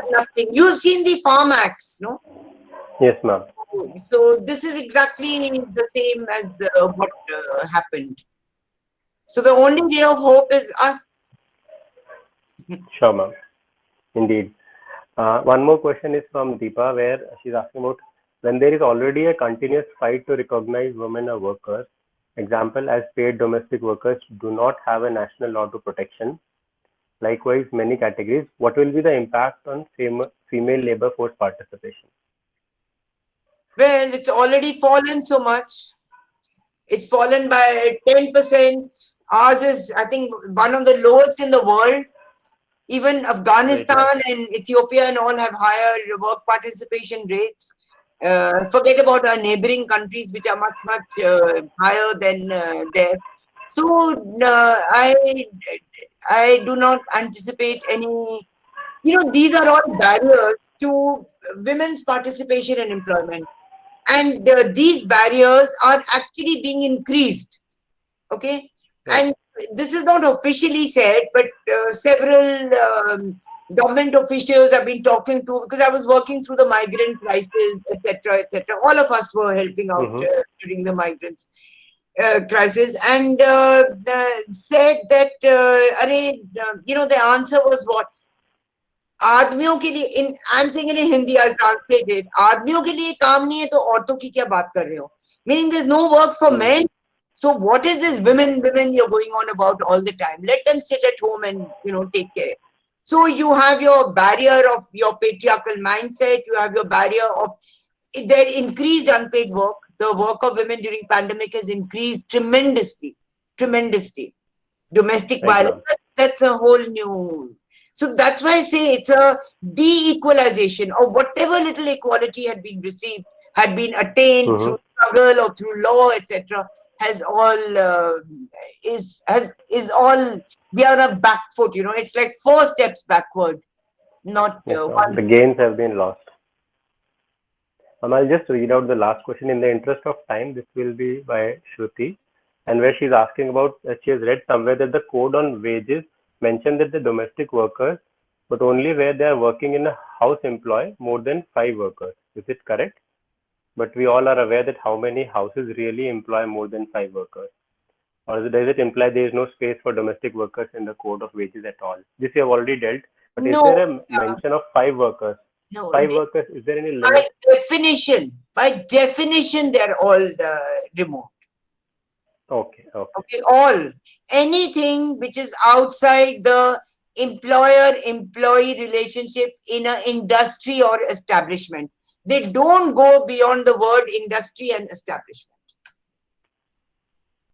Nothing. You've seen the Farm Acts, no? Yes, ma'am. So this is exactly the same as what happened. So the only ray of hope is us. Sure, ma'am. Indeed. One more question is from Deepa, where she's asking about when there is already a continuous fight to recognize women as workers. Example, as paid domestic workers do not have a national law to protection. Likewise, many categories. What will be the impact on female labor force participation? Well, it's already fallen so much. It's fallen by 10%. Ours is, I think, one of the lowest in the world. Even Afghanistan and Ethiopia and all have higher work participation rates. Forget about our neighboring countries, which are much, much higher than there. So I do not anticipate any, these are all barriers to women's participation in employment. And these barriers are actually being increased. Okay. And this is not officially said, but several government officials have been talking to, because I was working through the migrant crisis, etc., etc. All of us were helping out during the migrants crisis, and said that, the answer was what? आदमियों के लिए, in I'm saying it in Hindi, I'll translate it. आदमियों के लिए काम नहीं है तो औरतों की क्या बात कर रहे हो? Meaning there's no work for men. So what is this women you're going on about all the time? Let them sit at home and take care. So you have your barrier of your patriarchal mindset. You have your barrier of their increased unpaid work. The work of women during pandemic has increased tremendously. Domestic violence, that's a whole new. So that's why I say it's a de-equalization of whatever little equality had been received, had been attained through struggle or through law, etc. Has all is all, we are on a back foot. It's like 4 steps backward, not one. The gains have been lost. I'll just read out the last question in the interest of time. This will be by Shruti, and where she's asking about, she has read somewhere that the code on wages mentioned that the domestic workers, but only where they are working in a house employ more than 5 workers. Is it correct? But we all are aware that how many houses really employ more than 5 workers? Or does it imply there is no space for domestic workers in the code of wages at all? This you have already dealt, but is there a mention of 5 workers? No, 5 workers, is there any limit? By definition, they're all remote. Okay. All. Anything which is outside the employer-employee relationship in an industry or establishment. They don't go beyond the word industry and establishment.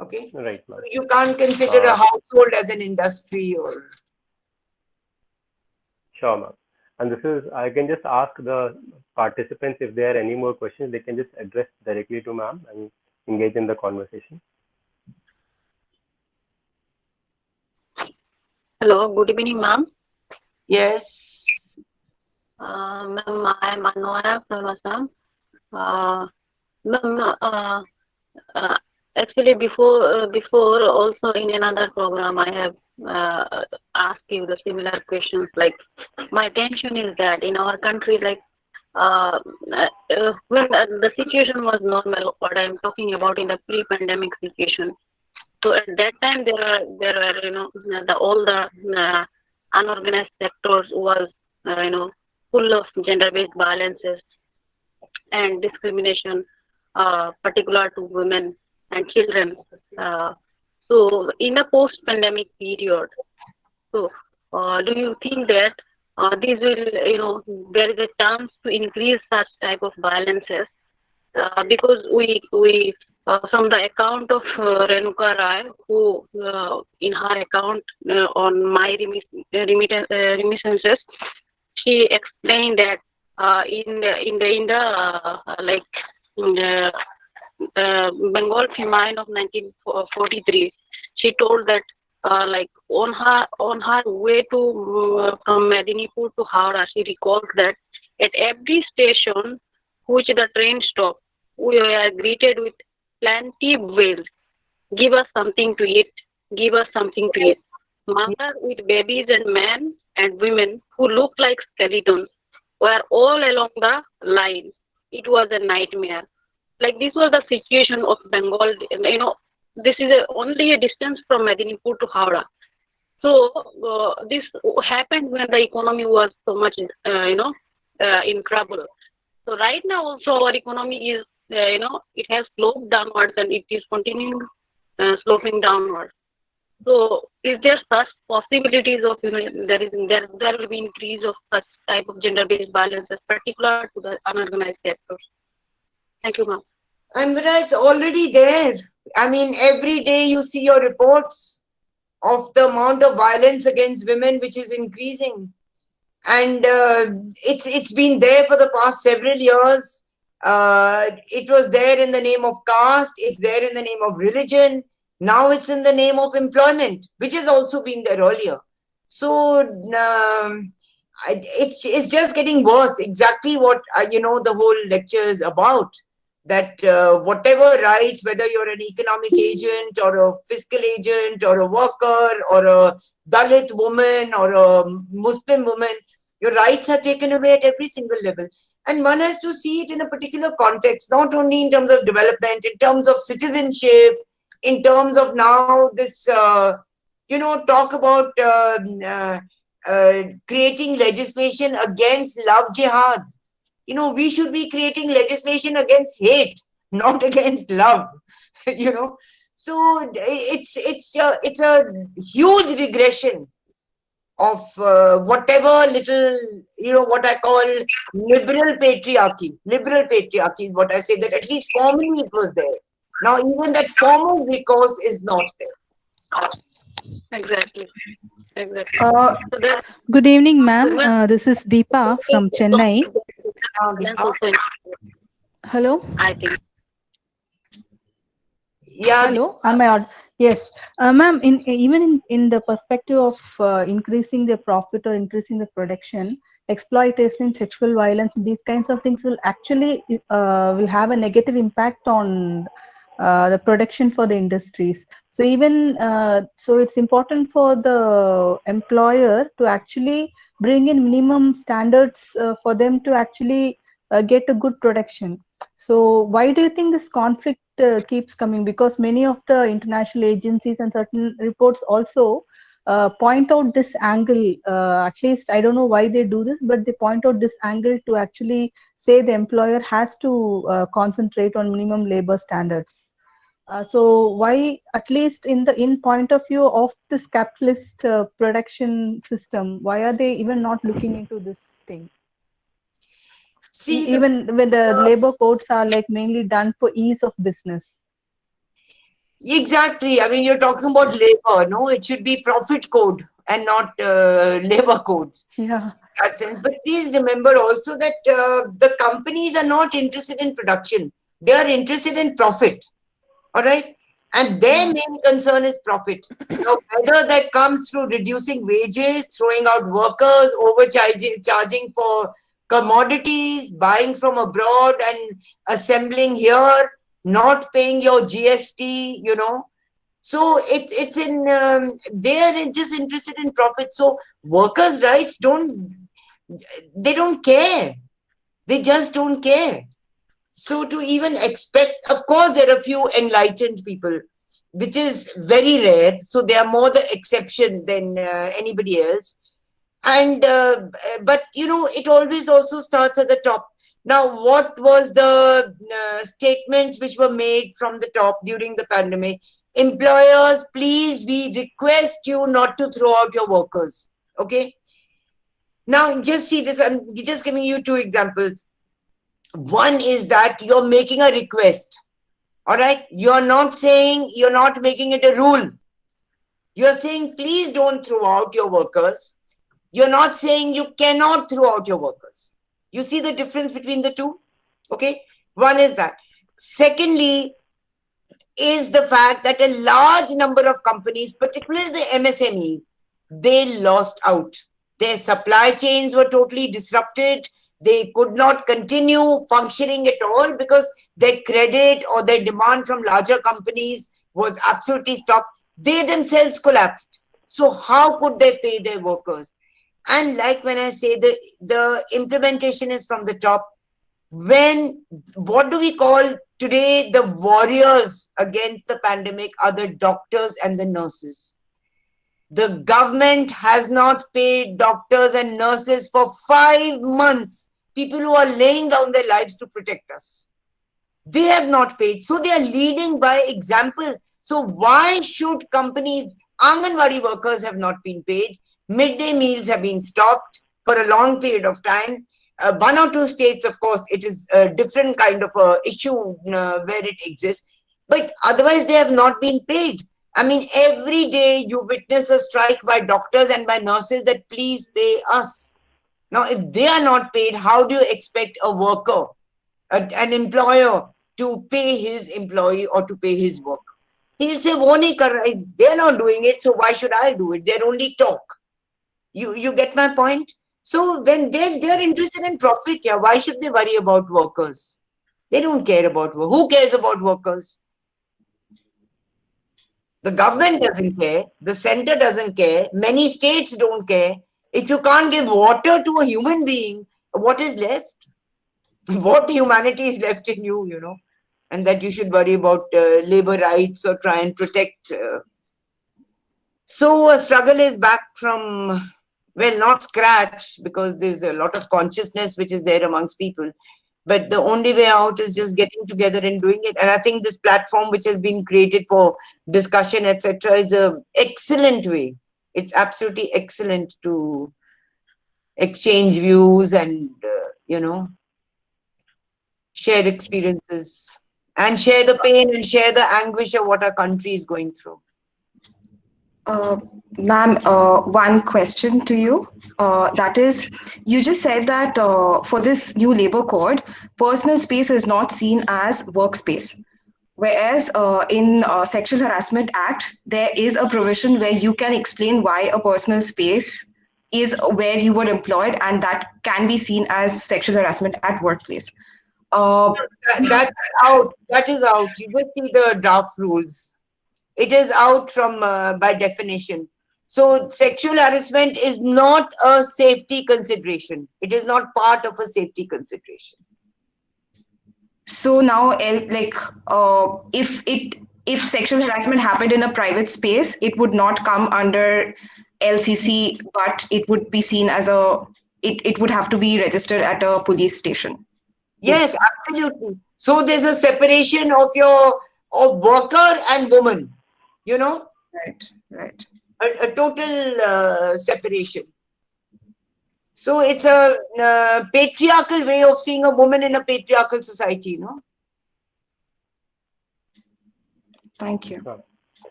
Okay? Right. You can't consider a household as an industry or... Sure, ma'am. And this is, I can just ask the participants if there are any more questions, they can just address directly to ma'am and engage in the conversation. Hello, good evening, ma'am. Yes. Ma'am, I am Anwara from Assam. Ma'am, actually before also in another program I have asked you the similar questions. Like, my attention is that in our country, like when the situation was normal, what I am talking about in the pre-pandemic situation. So at that time there were all the unorganized sectors was full of gender-based violences and discrimination, particular to women and children. So in a post-pandemic period, so do you think that this will, there is a chance to increase such type of violences? Because we from the account of Renuka Rai, who in her account on my remittances, she explained that in the Bengal famine of 1943, she told that on her way to from Medinipur to Howrah, she recalled that at every station which the train stopped, we were greeted with plenty wails. Give us something to eat. Give us something to eat. Mothers with babies and men and women who looked like skeletons were all along the line. It was a nightmare. Like, this was the situation of Bengal. This is only a distance from Medinipur to Howrah. So this happened when the economy was so much, in trouble. So right now also our economy is, it has sloped downwards and it is continuing sloping downwards. So is there such possibilities of, there will be increase of such type of gender-based violences, particular to the unorganized sectors? Thank you, ma'am. Amira, it's already there. I mean, every day you see your reports of the amount of violence against women, which is increasing. And it's been there for the past several years. It was there in the name of caste. It's there in the name of religion. Now it's in the name of employment, which has also been there earlier. So it's just getting worse. Exactly what the whole lecture is about. that whatever rights, whether you're an economic agent or a fiscal agent or a worker or a Dalit woman or a Muslim woman, your rights are taken away at every single level. And one has to see it in a particular context, not only in terms of development, in terms of citizenship, in terms of now this, talk about creating legislation against love jihad. We should be creating legislation against hate, not against love. So it's a huge regression of whatever little, what I call liberal patriarchy. Liberal patriarchy is what I say, that at least formally it was there. Now even that formal recourse is not there. Exactly. Exactly. Good evening, ma'am. This is Deepa from Chennai. Hello. I think. Yeah. Hello. Am I on? Yes, ma'am. Even in the perspective of increasing the profit or increasing the production, exploitation, sexual violence, these kinds of things will actually will have a negative impact on the production for the industries. So even so, it's important for the employer to actually bring in minimum standards for them to actually get a good production. So why do you think this conflict keeps coming? Because many of the international agencies and certain reports also point out this angle. At least I don't know why they do this, but they point out this angle to actually say the employer has to concentrate on minimum labor standards. So why, at least in point of view of this capitalist production system, why are they even not looking into this thing? See, even when the labor codes are like mainly done for ease of business. Exactly. I mean, you're talking about labor, no? It should be profit code and not labor codes. Yeah. That sense. But please remember also that the companies are not interested in production. They are interested in profit. All right? And their main concern is profit. Now, whether that comes through reducing wages, throwing out workers, charging for commodities, buying from abroad and assembling here, not paying your GST, So it's in, they're just interested in profit. So workers' rights they don't care. They just don't care. So to even expect, of course, there are a few enlightened people, which is very rare. So they are more the exception than anybody else. And but it always also starts at the top. Now, what was the statements which were made from the top during the pandemic? Employers, please, we request you not to throw out your workers. Okay. Now, just see this. I'm just giving you two examples. One is that you're making a request. All right. You're not making it a rule. You're saying, please don't throw out your workers. You're not saying you cannot throw out your workers. You see the difference between the two? Okay. One is that. Secondly, is the fact that a large number of companies, particularly the MSMEs, they lost out. Their supply chains were totally disrupted. They could not continue functioning at all because their credit or their demand from larger companies was absolutely stopped. They themselves collapsed. So how could they pay their workers? And like when I say the implementation is from the top, what do we call today the warriors against the pandemic are the doctors and the nurses. The government has not paid doctors and nurses for 5 months. People who are laying down their lives to protect us. They have not paid. So they are leading by example. So why should companies, Anganwadi workers have not been paid. Midday meals have been stopped for a long period of time. One or two states, of course, it is a different kind of a issue where it exists. But otherwise, they have not been paid. I mean, every day you witness a strike by doctors and by nurses that please pay us. Now, if they are not paid, how do you expect a worker, an employer, to pay his employee or to pay his work? He'll say, they're not doing it, so why should I do it? They're only talk. You get my point? So when they're interested in profit, yeah, why should they worry about workers? They don't care about work. Who cares about workers? The government doesn't care. The center doesn't care. Many states don't care. If you can't give water to a human being, what is left? What humanity is left in you, you know? And that you should worry about labor rights or try and protect. So a struggle is back from, well, not scratch, because there's a lot of consciousness which is there amongst people. But the only way out is just getting together and doing it. And I think this platform which has been created for discussion, etc., is an excellent way. It's absolutely excellent to exchange views and, you know, share experiences and share the pain and share the anguish of what our country is going through. Ma'am, one question to you. That is, you just said that for this new labor code, personal space is not seen as workspace. Whereas in Sexual Harassment Act, there is a provision where you can explain why a personal space is where you were employed, and that can be seen as sexual harassment at workplace. That's out. That is out. You just see the draft rules. It is out from by definition. So sexual harassment is not a safety consideration. It is not part of a safety consideration. So now, like, if sexual harassment happened in a private space, it would not come under LCC, but it would be seen as it would have to be registered at a police station. Yes, absolutely. So there's a separation of worker and woman, you know? Right. A total separation. So it's a patriarchal way of seeing a woman in a patriarchal society, you know? Thank you.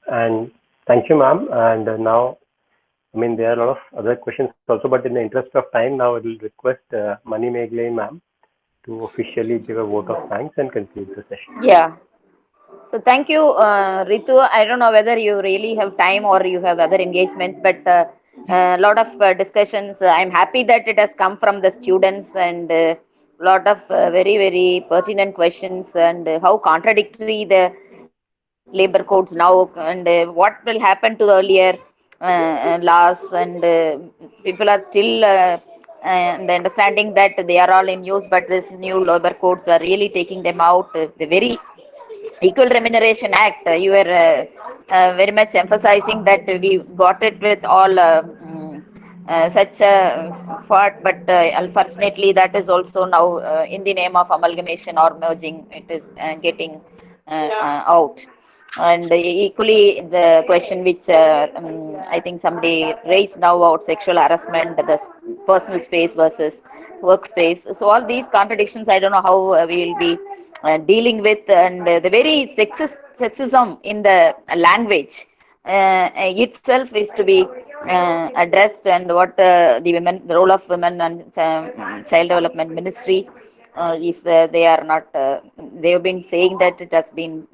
And thank you, ma'am. And now, I mean, there are a lot of other questions also, but in the interest of time, now I will request Mani Meghale ma'am to officially give a vote of thanks and conclude the session. Yeah. So thank you, Ritu. I don't know whether you really have time or you have other engagements, but a lot of discussions. I'm happy that it has come from the students and a lot of very, very pertinent questions, and how contradictory the labor codes now, and what will happen to the earlier laws, and people are still and the understanding that they are all in use, but this new labor codes are really taking them out. The very Equal Remuneration Act, you were very much emphasizing that we got it with all such a fought, but unfortunately that is also now in the name of amalgamation or merging, it is getting out. And equally, the question which I think somebody raised now about sexual harassment, the personal space versus workspace. So all these contradictions, I don't know how we will be dealing with, and the very sexism in the language itself is to be addressed, and what the role of women and child development ministry, if they are not, they have been saying that it has been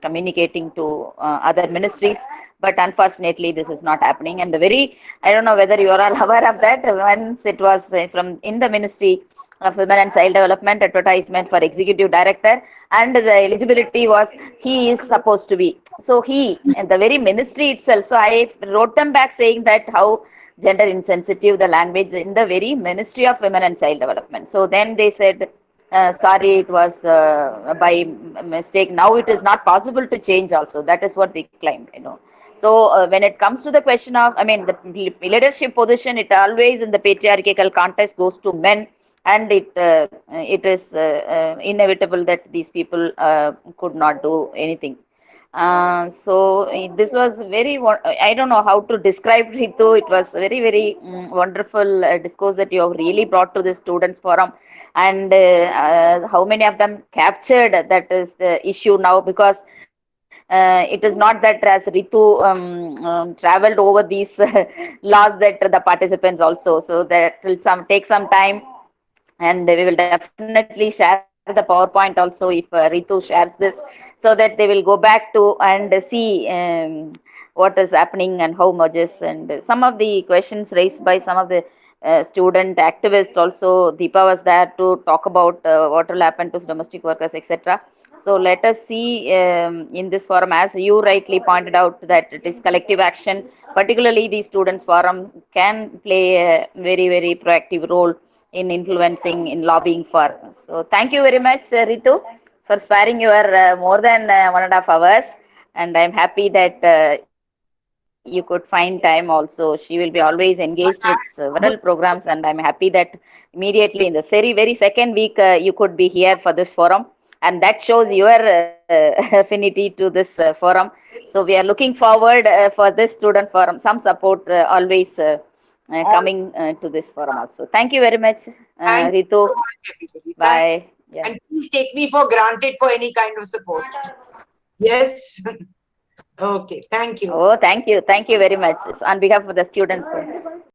communicating to other ministries, but unfortunately this is not happening. And the very, I don't know whether you are all aware of that, once it was from in the Ministry of Women and Child Development, advertisement for executive director, and the eligibility was he is supposed to be, so he and the very ministry itself. So I wrote them back saying that how gender insensitive the language in the very Ministry of Women and Child Development. So then they said, sorry, it was by mistake. Now it is not possible to change also. That is what they claimed, you know. So when it comes to the question of, I mean, the leadership position, it always in the patriarchal context goes to men, and it is inevitable that these people could not do anything. So this was very, I don't know how to describe Ritu. It was very, very wonderful discourse that you have really brought to the students forum, and how many of them captured that is the issue now, because it is not that as Ritu traveled over these laws, that the participants also, so that will take some time, and we will definitely share the PowerPoint also if Ritu shares this, so that they will go back to and see what is happening and how merges, and some of the questions raised by some of the student activist also. Deepa was there to talk about what will happen to domestic workers, etc. So let us see in this forum, as you rightly pointed out, that it is collective action. Particularly the students forum can play a very, very proactive role in influencing, in lobbying for. So thank you very much, Ritu, for sparing your more than 1.5 hours. And I'm happy that you could find time also. She will be always engaged with several programs, and I'm happy that immediately in the very second week you could be here for this forum, and that shows your affinity to this forum. So we are looking forward for this student forum, some support always coming to this forum also. Thank you very much, Thank you Ritu. so much, everybody. Bye. Yeah. And please take me for granted for any kind of support. Yes. Okay. Thank you. Oh, thank you. Thank you very much on behalf of the students.